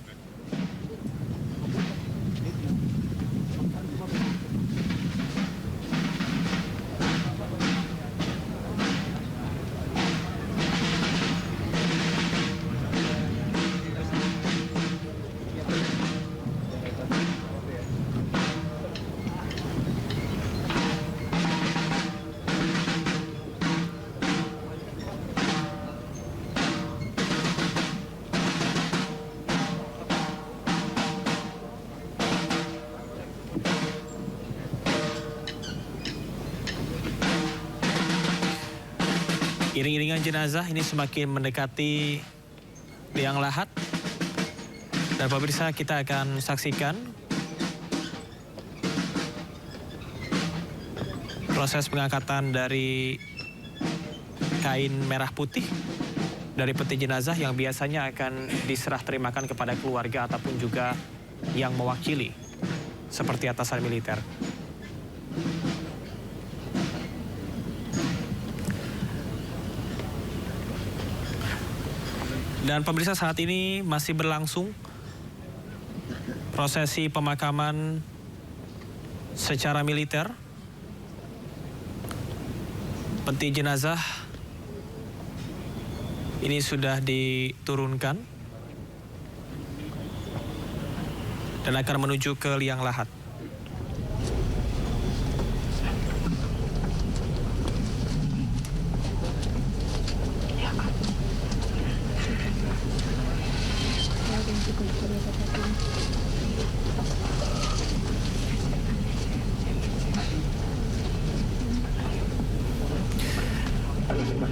Iring-iringan jenazah ini semakin mendekati liang lahat. Dan pemirsa, kita akan saksikan proses pengangkatan dari kain merah putih dari peti jenazah yang biasanya akan diserah terimakan kepada keluarga ataupun juga yang mewakili seperti atasan militer. Dan pemirsa, saat ini masih berlangsung prosesi pemakaman secara militer. Peti jenazah ini sudah diturunkan dan akan menuju ke liang lahat.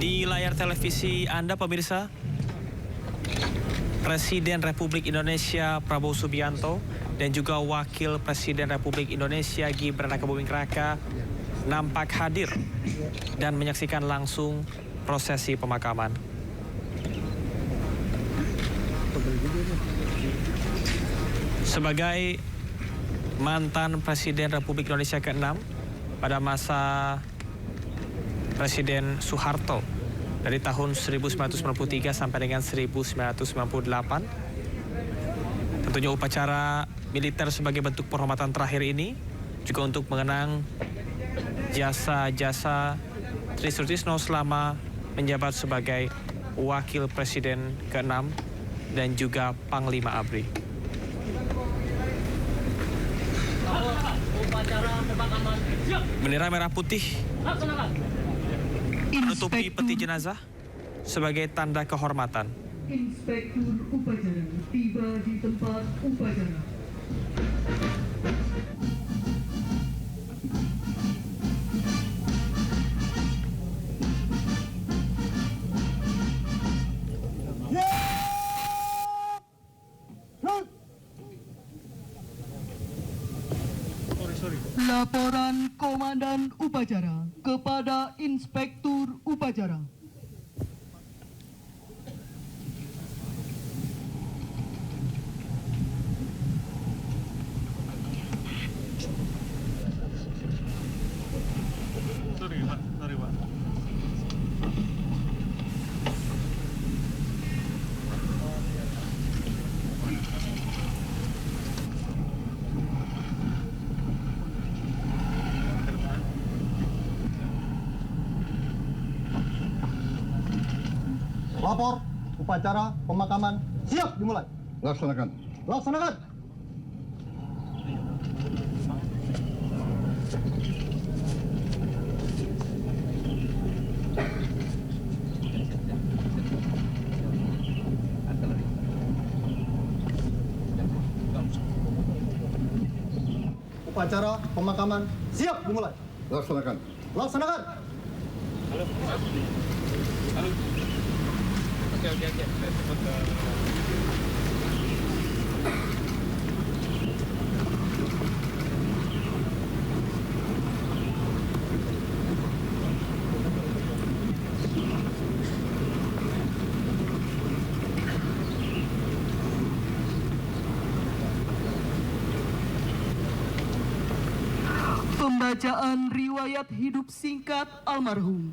Di layar televisi Anda, pemirsa, Presiden Republik Indonesia Prabowo Subianto dan juga Wakil Presiden Republik Indonesia Gibran Rakabuming Raka nampak hadir dan menyaksikan langsung prosesi pemakaman. Sebagai mantan Presiden Republik Indonesia ke-6 pada masa Presiden Soeharto dari tahun 1993 sampai dengan 1998. Tentunya upacara militer sebagai bentuk penghormatan terakhir ini juga untuk mengenang jasa-jasa Tri Sutisno selama menjabat sebagai Wakil Presiden ke-6 dan juga Panglima ABRI. Bendera merah putih menutupi peti jenazah sebagai tanda kehormatan. Inspektur upacara tiba di tempat upacara. Laporan Komandan Upacara kepada Inspektur Upacara. Sorry, Pak. Lapor, upacara pemakaman siap dimulai. Laksanakan. Laksanakan. Upacara pemakaman siap dimulai. Laksanakan. Laksanakan. Pembacaan riwayat hidup singkat almarhum.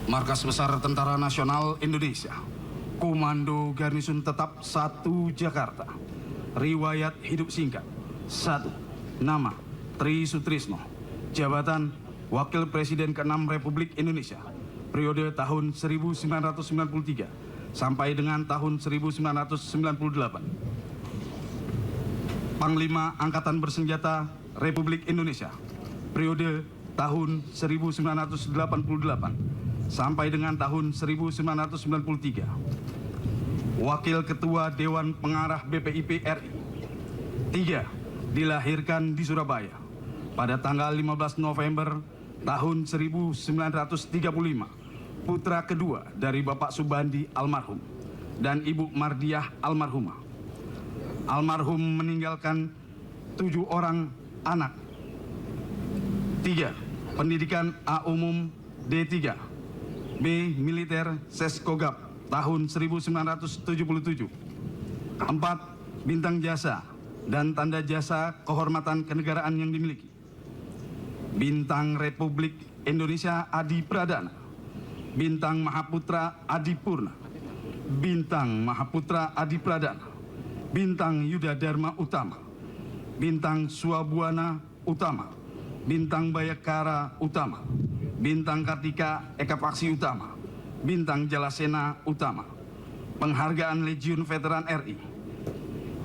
Markas Besar Tentara Nasional Indonesia, Komando Garnisun Tetap 1 Jakarta. Riwayat hidup singkat. 1. Nama Tri Sutrisno. Jabatan Wakil Presiden ke-6 Republik Indonesia. Periode tahun 1993 sampai dengan tahun 1998. Panglima Angkatan Bersenjata Republik Indonesia. Periode tahun 1988 sampai dengan tahun 1993. Wakil Ketua Dewan Pengarah BPIP RI. 3. Dilahirkan di Surabaya pada tanggal 15 November tahun 1935. Putra kedua dari Bapak Subandi almarhum dan Ibu Mardiah almarhumah. Almarhum meninggalkan 7 orang anak. 3. Pendidikan A umum D3, B militer Seskogap tahun 1977. 4. Bintang jasa dan tanda jasa kehormatan kenegaraan yang dimiliki. Bintang Republik Indonesia Adi Pradana, Bintang Mahaputra Adi Purna, Bintang Mahaputra Adi Pradana, Bintang Yuda Dharma Utama, Bintang Suabuana Utama, Bintang Bayakara Utama, Bintang Kartika Eka Paksi Utama, Bintang Jalasena Utama, Penghargaan Legiun Veteran RI,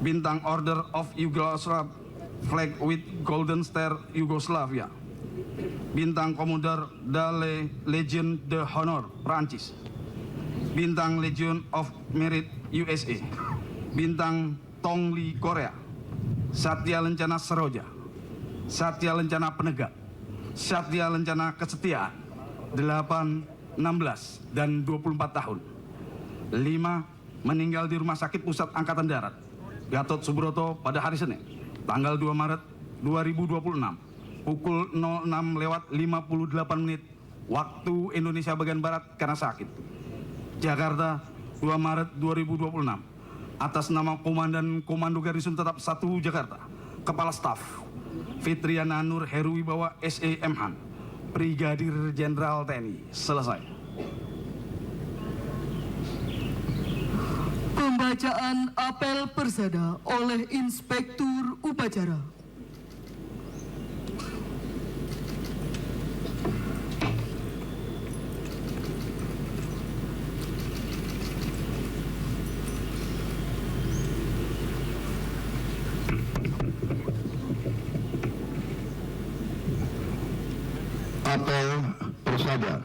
Bintang Order of Yugoslavia, Flag with Golden Star Yugoslavia, Bintang Komodor Dalle Legion de Honor Prancis, Bintang Legion of Merit USA, Bintang Tongli Korea, Satya Lencana Seroja, Satya Lencana Penegak, Satya Lencana Kesetiaan, 8, 16, dan 24 tahun. 5. Meninggal di Rumah Sakit Pusat Angkatan Darat Gatot Subroto pada hari Senin, tanggal 2 Maret 2026. Pukul 06.58 waktu Indonesia bagian Barat karena sakit. Jakarta, 2 Maret 2026. Atas nama Komandan Komando Garnisun Tetap 1 Jakarta, Kepala Staf Fitriana Nur Heruwibawa SE Mhan, Brigadir Jenderal TNI. Selesai. Pembacaan apel persada oleh Inspektur Upacara. Apel persada.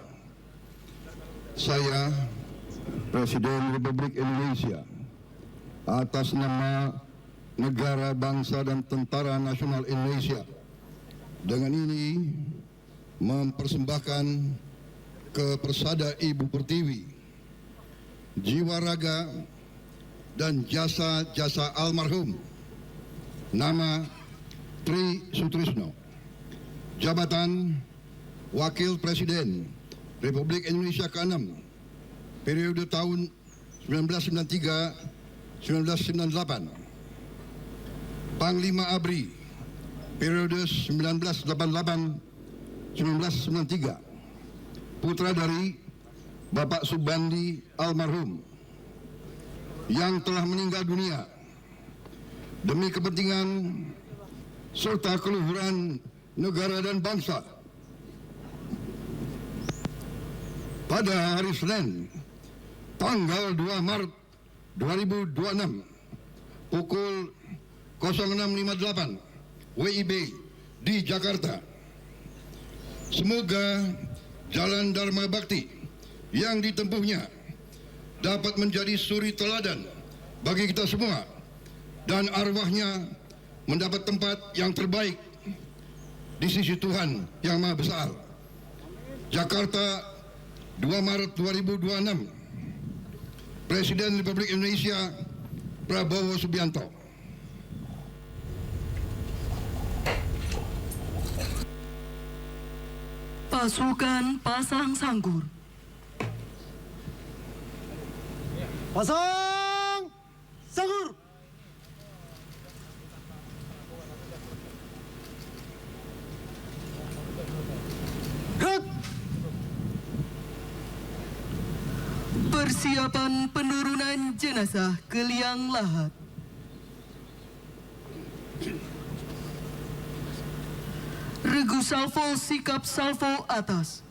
Saya, Presiden Republik Indonesia, atas nama negara, bangsa, dan Tentara Nasional Indonesia, dengan ini mempersembahkan ke Persada Ibu Pertiwi jiwa raga dan jasa-jasa almarhum. Nama Tri Sutrisno. Jabatan Wakil Presiden Republik Indonesia ke-6 periode tahun 1993-1998. Panglima ABRI periode 1988-1993. Putra dari Bapak Subandi almarhum yang telah meninggal dunia demi kepentingan serta keluhuran negara dan bangsa. Pada hari Senin, tanggal 2 Maret 2026, pukul 06.58 WIB di Jakarta. Semoga jalan Dharma Bakti yang ditempuhnya dapat menjadi suri teladan bagi kita semua dan arwahnya mendapat tempat yang terbaik di sisi Tuhan Yang Maha Besar. Jakarta, 2 Maret 2026. Presiden Republik Indonesia Prabowo Subianto. Pasukan Pasang Sanggur. Pasang Sanggur. Gerak. Persiapan penurunan jenazah ke liang lahat. Regu salvo sikap salvo atas.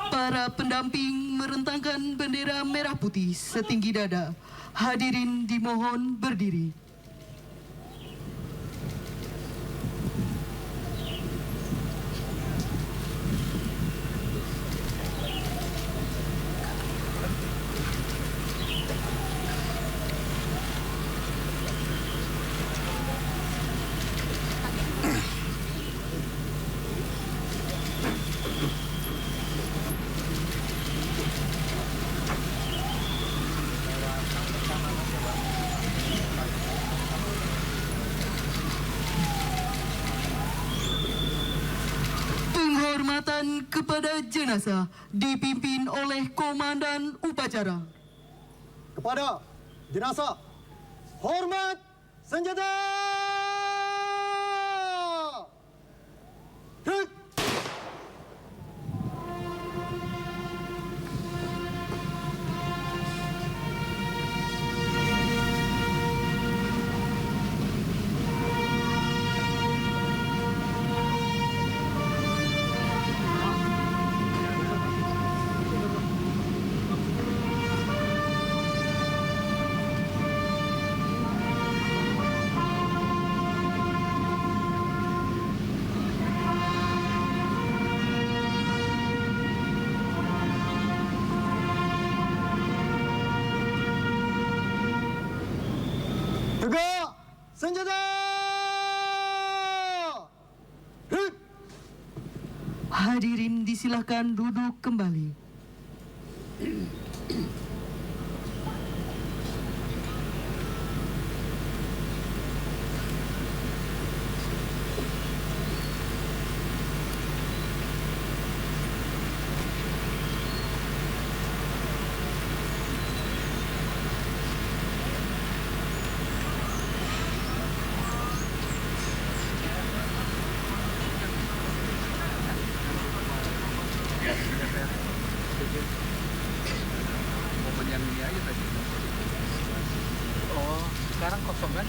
Para pendamping merentangkan bendera merah putih setinggi dada. Hadirin dimohon berdiri. Penghormatan kepada jenazah dipimpin oleh Komandan Upacara. Kepada jenazah, hormat senjata! Hit! Tegak! Senjata! Hit! Hadirin disilahkan duduk kembali. Oh, sekarang kosong kan?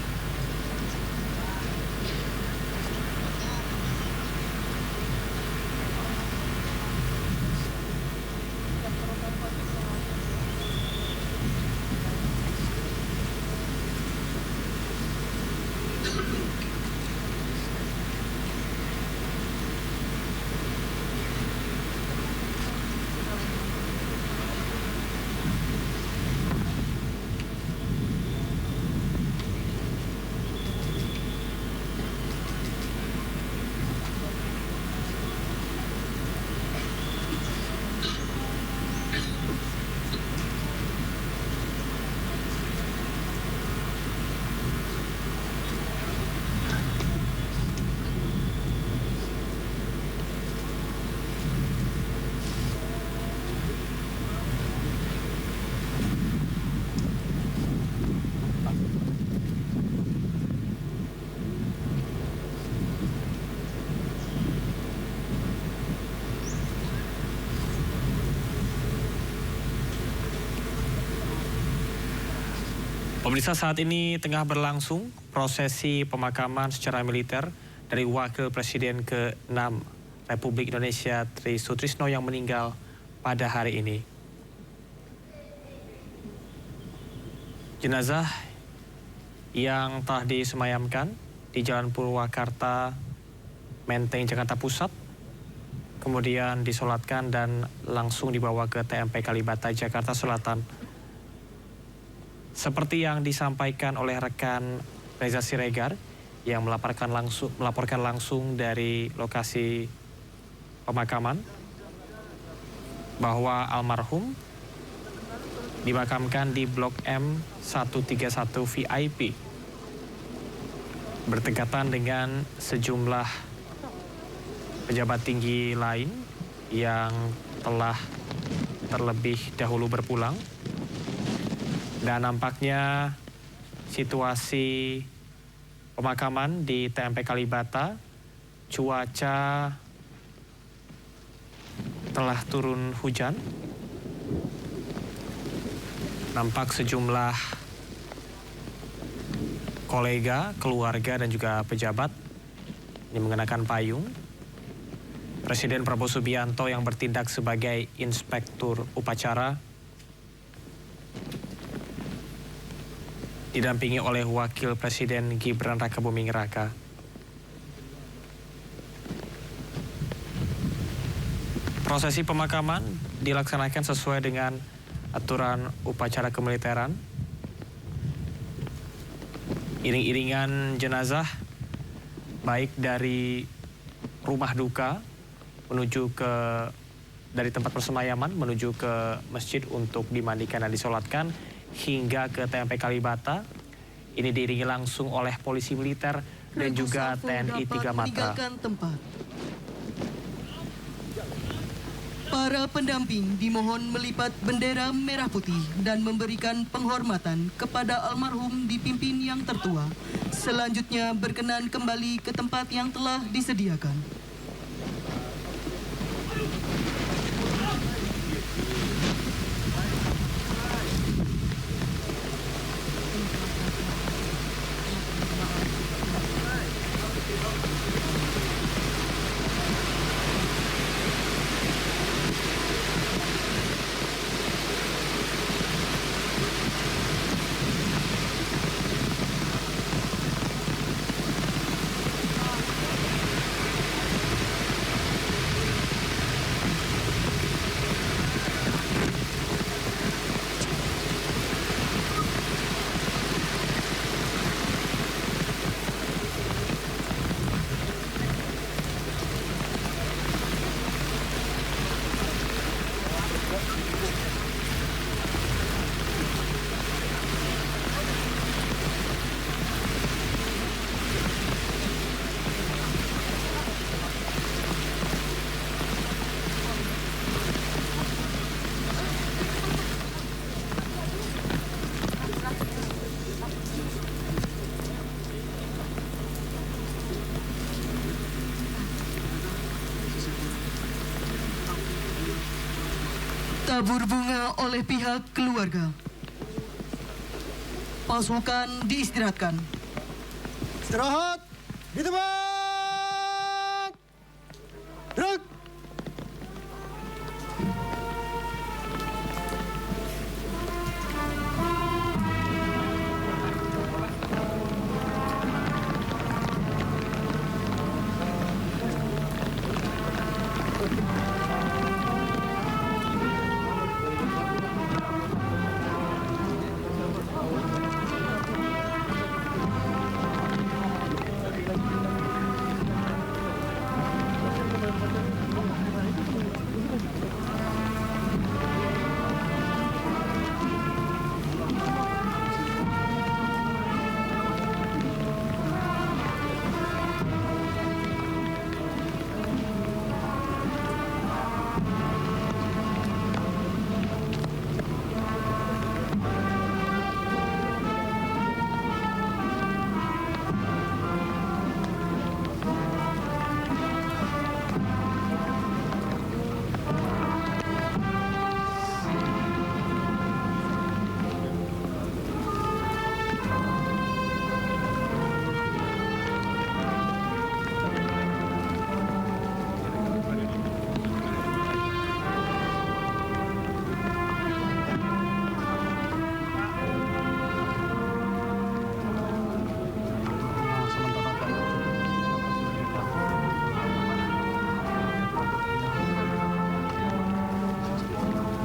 Pemirsa, saat ini tengah berlangsung prosesi pemakaman secara militer dari Wakil Presiden ke-6 Republik Indonesia Tri Sutrisno yang meninggal pada hari ini. Jenazah yang telah disemayamkan di Jalan Purwakarta, Menteng, Jakarta Pusat, kemudian disolatkan dan langsung dibawa ke TMP Kalibata, Jakarta Selatan. Seperti yang disampaikan oleh rekan Reza Siregar yang melaporkan langsung dari lokasi pemakaman bahwa almarhum dimakamkan di Blok M 131 VIP berdekatan dengan sejumlah pejabat tinggi lain yang telah terlebih dahulu berpulang. Dan nampaknya situasi pemakaman di TMP Kalibata, cuaca telah turun hujan. Nampak sejumlah kolega, keluarga, dan juga pejabat ini mengenakan payung. Presiden Prabowo Subianto yang bertindak sebagai inspektur upacara didampingi oleh Wakil Presiden Gibran Rakabuming Raka. Prosesi pemakaman dilaksanakan sesuai dengan aturan upacara kemiliteran. Iring-iringan jenazah baik dari rumah duka menuju ke dari tempat persemayaman menuju ke masjid untuk dimandikan dan disolatkan hingga ke TMP Kalibata. Ini diiringi langsung oleh polisi militer dan juga TNI 3 Matra. Para pendamping dimohon melipat bendera merah putih dan memberikan penghormatan kepada almarhum dipimpin yang tertua. Selanjutnya berkenan kembali ke tempat yang telah disediakan. Tabur bunga oleh pihak keluarga. Pasukan diistirahatkan. Istirahat di tempat. Gerak.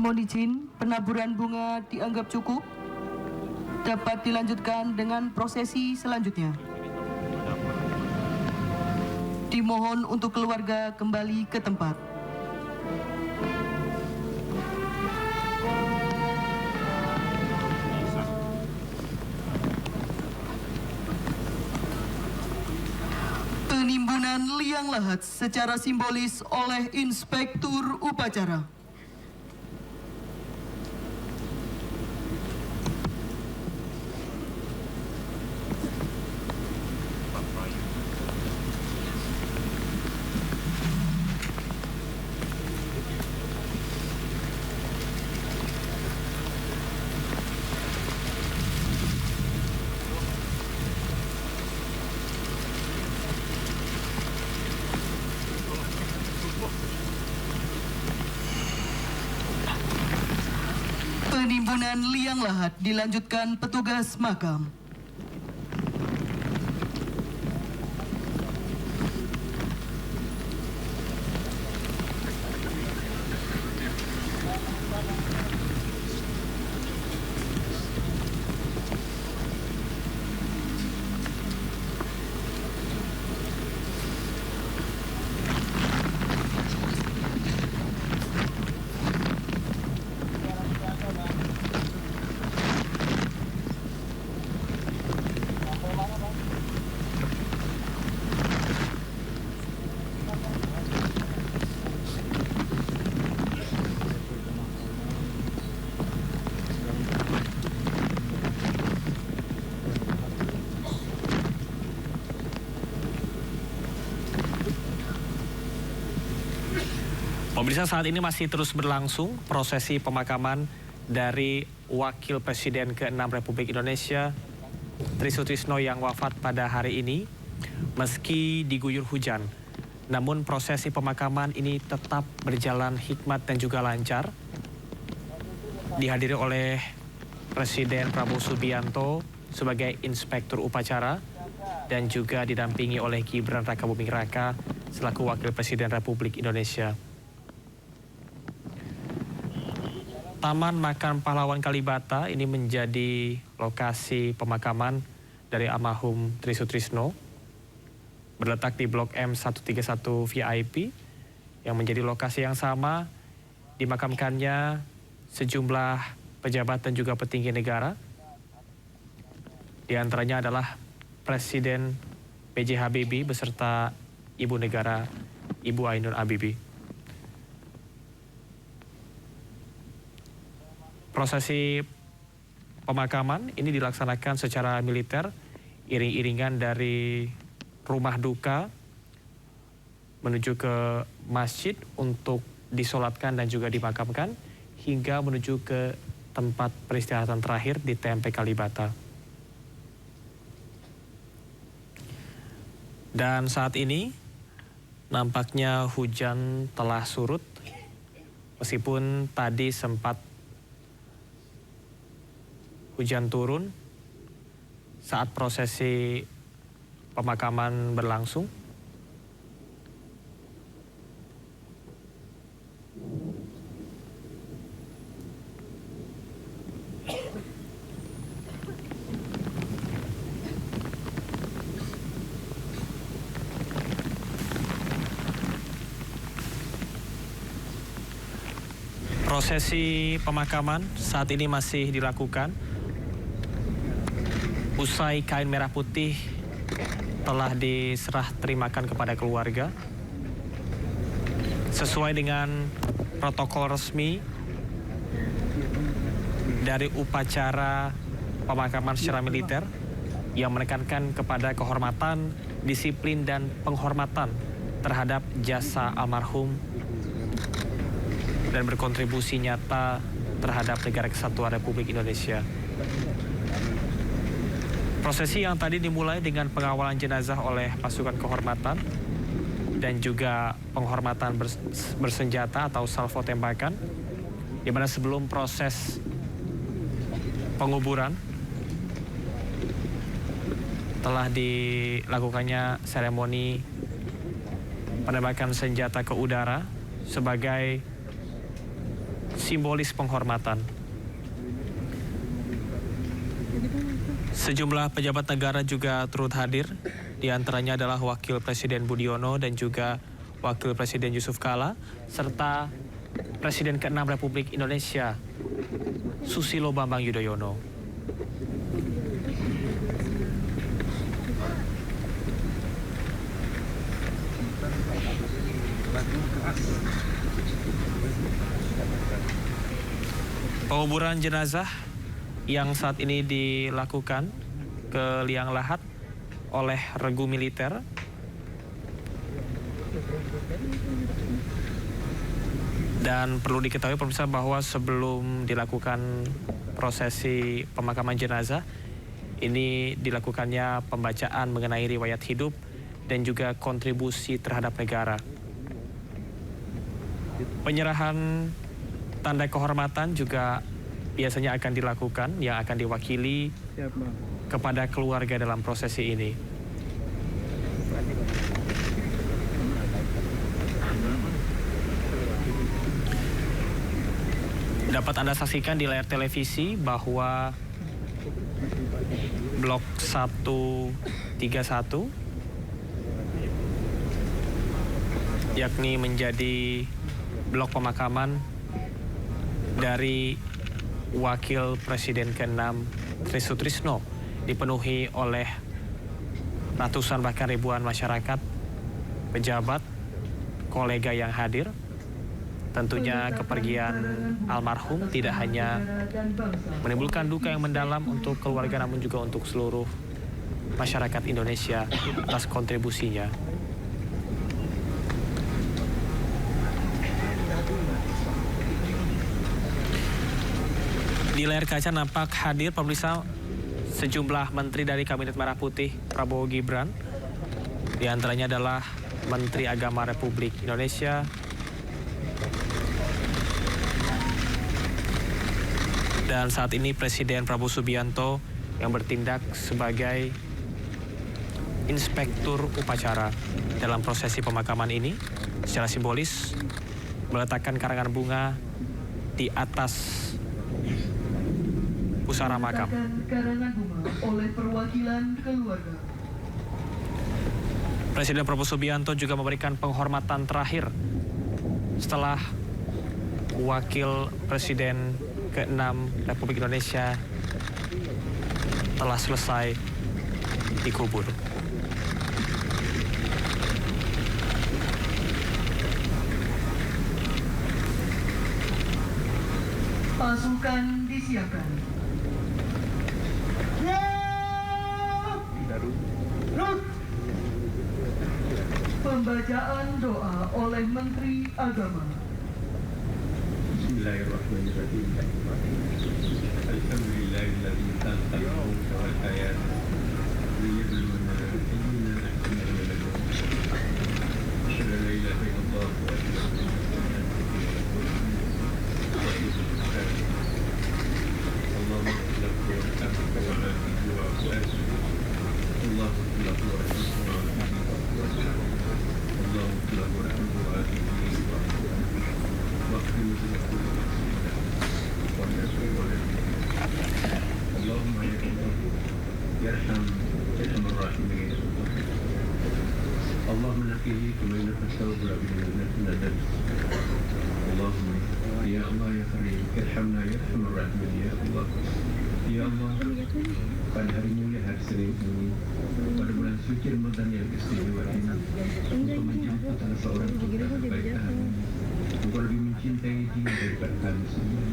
Mohon izin, penaburan bunga dianggap cukup. Dapat dilanjutkan dengan prosesi selanjutnya. Dimohon untuk keluarga kembali ke tempat. Penimbunan liang lahat secara simbolis oleh Inspektur Upacara. Penimbunan liang lahat dilanjutkan petugas makam. Pemirsa, saat ini masih terus berlangsung prosesi pemakaman dari Wakil Presiden ke-6 Republik Indonesia, Tri Sutrisno yang wafat pada hari ini. Meski diguyur hujan, namun prosesi pemakaman ini tetap berjalan hikmat dan juga lancar. Dihadiri oleh Presiden Prabowo Subianto sebagai Inspektur Upacara dan juga didampingi oleh Gibran Rakabuming Raka selaku Wakil Presiden Republik Indonesia. Taman Makam Pahlawan Kalibata ini menjadi lokasi pemakaman dari almarhum Tri Sutrisno. Berletak di Blok M131 VIP yang menjadi lokasi yang sama dimakamkannya sejumlah pejabat dan juga petinggi negara. Di antaranya adalah Presiden B.J. Habibie beserta Ibu Negara Ibu Ainun Habibie. Prosesi pemakaman ini dilaksanakan secara militer, iring-iringan dari rumah duka menuju ke masjid untuk disolatkan dan juga dimakamkan, hingga menuju ke tempat peristirahatan terakhir di TMP Kalibata. Dan saat ini nampaknya hujan telah surut, meskipun tadi sempat hujan turun saat prosesi pemakaman berlangsung. Prosesi pemakaman saat ini masih dilakukan. Usai kain merah putih telah diserah terimakan kepada keluarga sesuai dengan protokol resmi dari upacara pemakaman secara militer yang menekankan kepada kehormatan, disiplin, dan penghormatan terhadap jasa almarhum dan berkontribusi nyata terhadap Negara Kesatuan Republik Indonesia. Prosesi yang tadi dimulai dengan pengawalan jenazah oleh pasukan kehormatan dan juga penghormatan bersenjata atau salvo tembakan, di mana sebelum proses penguburan telah dilakukannya seremoni penembakan senjata ke udara sebagai simbolis penghormatan. Sejumlah pejabat negara juga turut hadir, di antaranya adalah Wakil Presiden Budiono dan juga Wakil Presiden Yusuf Kala, serta Presiden ke-6 Republik Indonesia, Susilo Bambang Yudhoyono. Penguburan jenazah yang saat ini dilakukan ke liang lahat oleh regu militer. Dan perlu diketahui pemirsa bahwa sebelum dilakukan prosesi pemakaman jenazah, ini dilakukannya pembacaan mengenai riwayat hidup dan juga kontribusi terhadap negara. Penyerahan tanda kehormatan juga biasanya akan dilakukan yang akan diwakili kepada keluarga dalam prosesi ini. Dapat Anda saksikan di layar televisi bahwa blok 131 yakni menjadi blok pemakaman dari Wakil Presiden ke-6 Tri Sutrisno dipenuhi oleh ratusan bahkan ribuan masyarakat, pejabat, kolega yang hadir. Tentunya kepergian almarhum tidak hanya menimbulkan duka yang mendalam untuk keluarga namun juga untuk seluruh masyarakat Indonesia atas kontribusinya. Di layar kaca nampak hadir pemirsa sejumlah menteri dari Kabinet Merah Putih Prabowo Gibran. Di antaranya adalah Menteri Agama Republik Indonesia, dan saat ini Presiden Prabowo Subianto yang bertindak sebagai inspektur upacara dalam prosesi pemakaman ini secara simbolis meletakkan karangan bunga di atas pusara makam. Karangan bunga oleh perwakilan keluarga. Presiden Prabowo Subianto juga memberikan penghormatan terakhir setelah Wakil Presiden ke-6 Republik Indonesia telah selesai dikubur. Pasukan disiapkan. Pembacaan doa oleh Menteri Agama. Bismillahirrahmanirrahim. Alhamdulillahilladzi khalaqal mauta wal hayata liyabluwana ayyuna ahsanu amala. Asyhadu an la ilaha illallah wa asyhadu anna Muhammadan rasulullah. Allahumma salli wa sallim wa barik Allahumma salli wa sallim Allahumma yarham ar-rahimin. Allahumma naqihi kama yanfa'u rabbil Allahumma ya Allah ya Karim irhamna ya arhamar rahimin ya Allah. Ya Allah, pada hari mulia hari Senin ini, pada bulan suci Ramadan yang istimewa ini, untuk menjemput salah seorang putra terbaik kami, Engkau lebih mencintai dia daripada kami semua.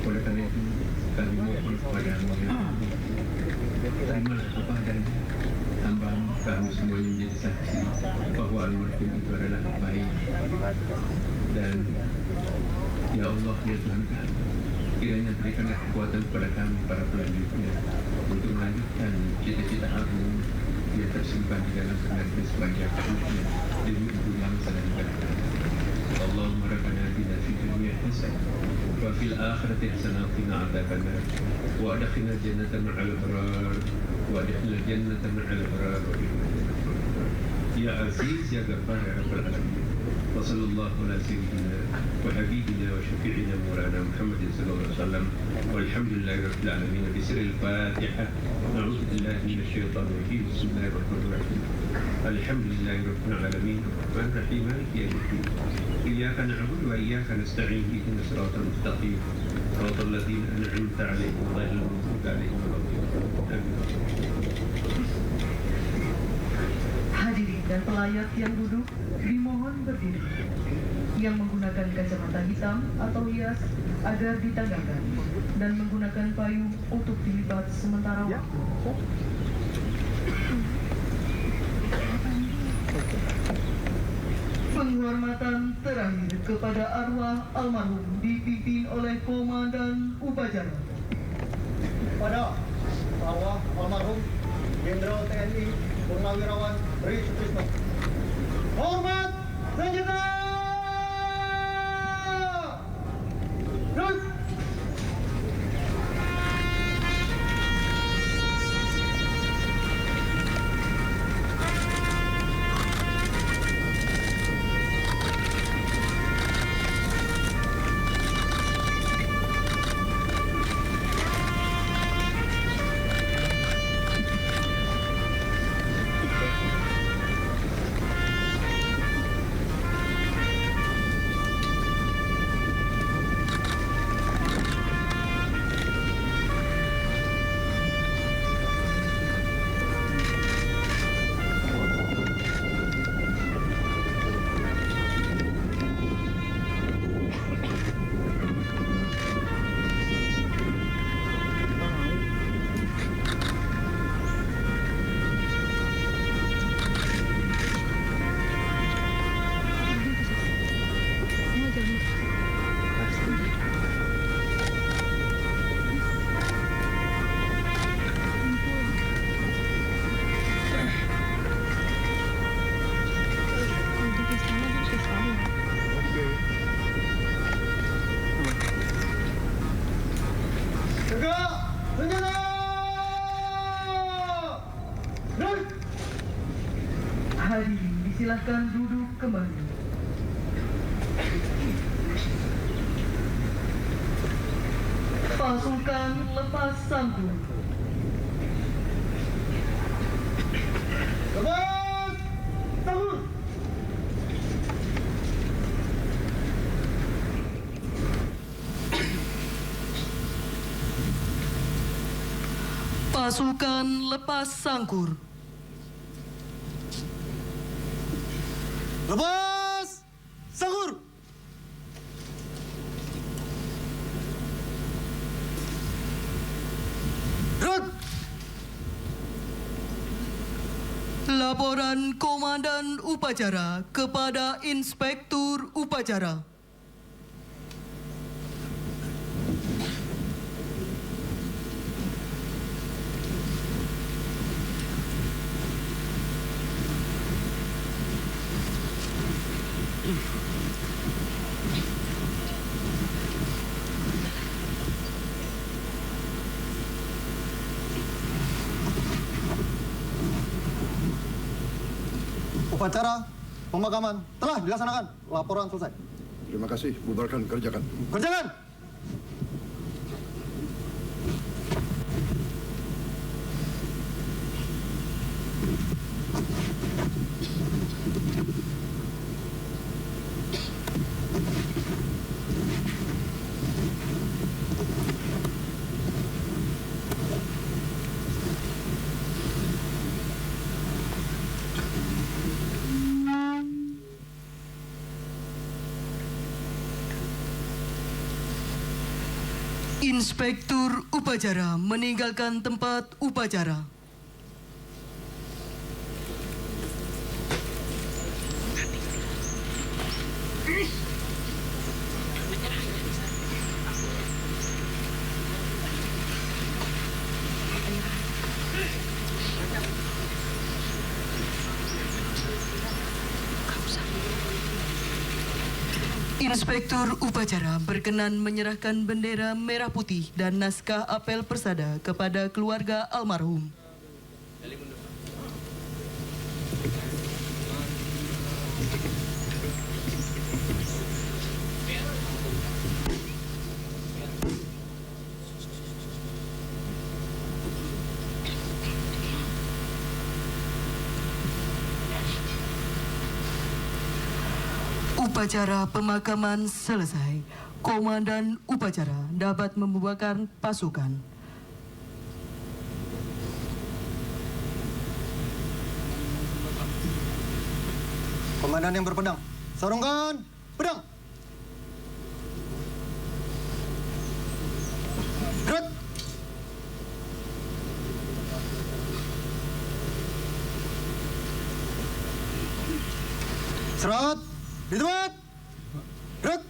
Oleh karena itu, kami mohon kepadamu ya Allah, terimalah kepadanya hamba-Mu kami semuanya menjadi saksi bahwa almarhum itu adalah baik. Dan ya Allah ya Tuhan kami, kiranya berikanlah kekuatan kepada kami para pelanjutnya untuk melanjutkan cita-cita agung yang tersimpan di dalam kenarik sebagai hakikatnya demi untuk bangsa dan negara kami. Allahumma rabbana atina fid dunya hasanah wa fil akhirati hasanah wa qina adzabannar wa adkhilna jannata ma'al abrar wa adkhilna jannata ma'al abrar ya aziz ya ghaffar ya rabbal alamin. وصلى الله على سيدنا وحبيبنا وشفيعنا مولانا محمد صلى الله عليه وسلم والحمد لله رب العالمين. بسر الفاتحة نعوذ بالله من الشيطان الرجيم. بسم الله الرحمن الرحيم. الحمد لله رب العالمين الرحمن الرحيم مالك يوم الدين. إياك نعبد وإياك نستعين اهدنا الصراط المستقيم صراط الذين أنعمت عليهم غير المغضوب عليهم ولا الضالين. Hadirin dan pelayat yang duduk dimohon berdiri. Yang menggunakan kacamata hitam atau hias agar ditanggalkan dan menggunakan payung untuk dilipat sementara waktu. Penghormatan terakhir kepada arwah almarhum dipimpin oleh Komandan Upacara. Pada arwah almarhum Jenderal TNI Purnawirawan Tri Sutrisno. Hormat senjata! Terus! Hadirin disilahkan duduk kembali. Pasukan lepas sangkur. Lepas sangkur. Pasukan lepas sangkur. Lepas sangkur. Gerak. Laporan Komandan Upacara kepada Inspektur Upacara. Upacara pemakaman telah dilaksanakan. Laporan selesai. Terima kasih. Bubarkan, kerjakan. Kerjakan. Inspektur Upacara meninggalkan tempat upacara. Inspektur Upacara berkenan menyerahkan bendera merah putih dan naskah apel persada kepada keluarga almarhum. Upacara pemakaman selesai. Komandan upacara dapat membubarkan pasukan. Komandan yang berpedang, sarungkan pedang. Gerak. Serat. Di tempat. Gerak.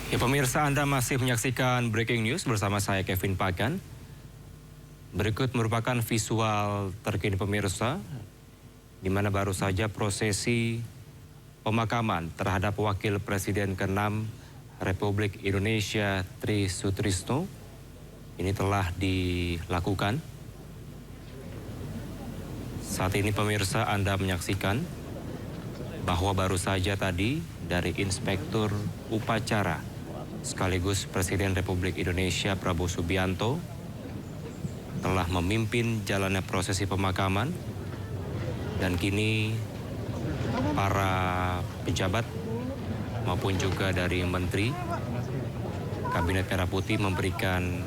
Ya, pemirsa, Anda masih menyaksikan Breaking News bersama saya Kevin Pakan. Berikut merupakan visual terkini pemirsa, di mana baru saja prosesi pemakaman terhadap Wakil Presiden ke-6 Republik Indonesia Tri Sutrisno ini telah dilakukan. Saat ini pemirsa, Anda menyaksikan bahwa baru saja tadi dari Inspektur Upacara sekaligus Presiden Republik Indonesia Prabowo Subianto telah memimpin jalannya prosesi pemakaman, dan kini para pejabat maupun juga dari menteri Kabinet Merah Putih memberikan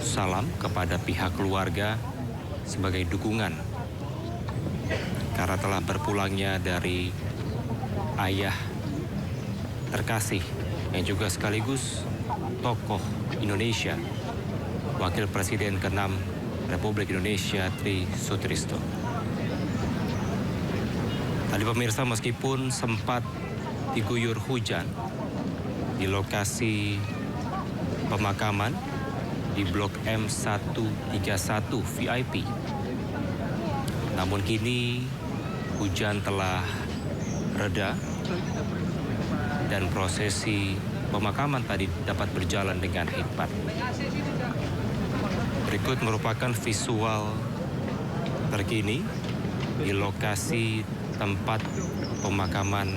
salam kepada pihak keluarga sebagai dukungan karena telah berpulangnya dari ayah terkasih yang juga sekaligus tokoh Indonesia, Wakil Presiden ke-6 Republik Indonesia Tri Sutrisno. Tadi pemirsa, meskipun sempat diguyur hujan di lokasi pemakaman di Blok M131 VIP, namun kini hujan telah reda dan prosesi pemakaman tadi dapat berjalan dengan hikmat. Berikut merupakan visual terkini di lokasi tempat pemakaman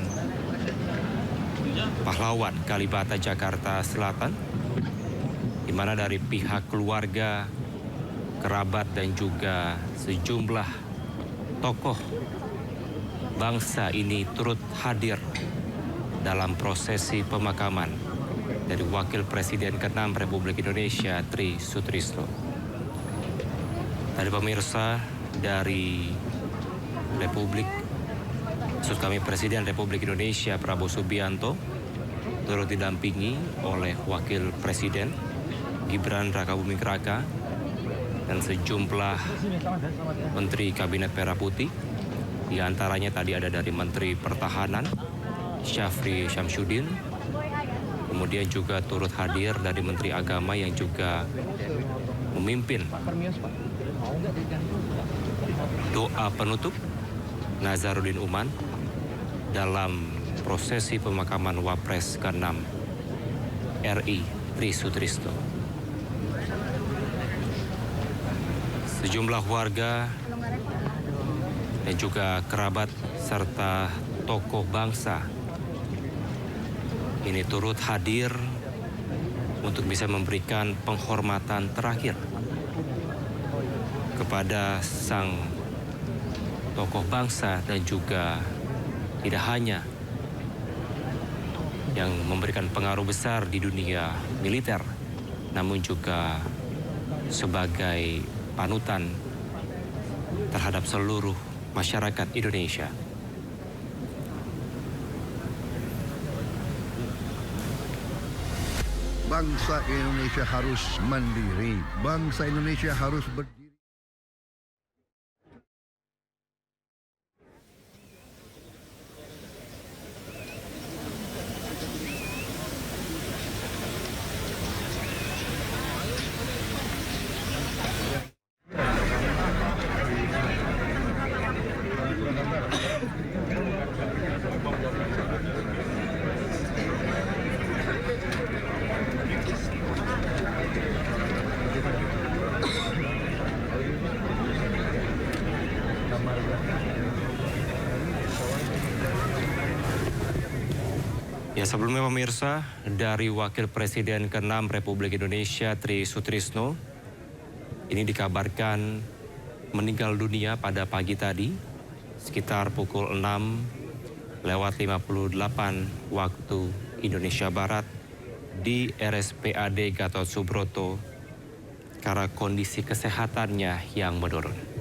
pahlawan Kalibata, Jakarta Selatan, di mana dari pihak keluarga, kerabat dan juga sejumlah tokoh bangsa ini turut hadir dalam prosesi pemakaman dari Wakil Presiden ke-6 Republik Indonesia Tri Sutrisno. Tadi pemirsa, dari Presiden Republik Indonesia Prabowo Subianto turut didampingi oleh Wakil Presiden Gibran Rakabuming Raka dan sejumlah Menteri Kabinet Merah Putih. Di antaranya tadi ada dari Menteri Pertahanan Syafri Syamsuddin, kemudian juga turut hadir dari Menteri Agama yang juga memimpin doa penutup Nazaruddin Uman dalam prosesi pemakaman Wapres ke-6 RI Tri Sutrisno. Sejumlah warga dan juga kerabat serta tokoh bangsa ini turut hadir untuk bisa memberikan penghormatan terakhir kepada sang tokoh bangsa dan juga tidak hanya yang memberikan pengaruh besar di dunia militer, namun juga sebagai panutan terhadap seluruh masyarakat Indonesia. Bangsa Indonesia harus mandiri. Bangsa Indonesia harus berdiri. Ya, sebelumnya pemirsa, dari Wakil Presiden ke-6 Republik Indonesia Tri Sutrisno ini dikabarkan meninggal dunia pada pagi tadi sekitar pukul 6:58 waktu Indonesia Barat di RSPAD Gatot Subroto karena kondisi kesehatannya yang menurun.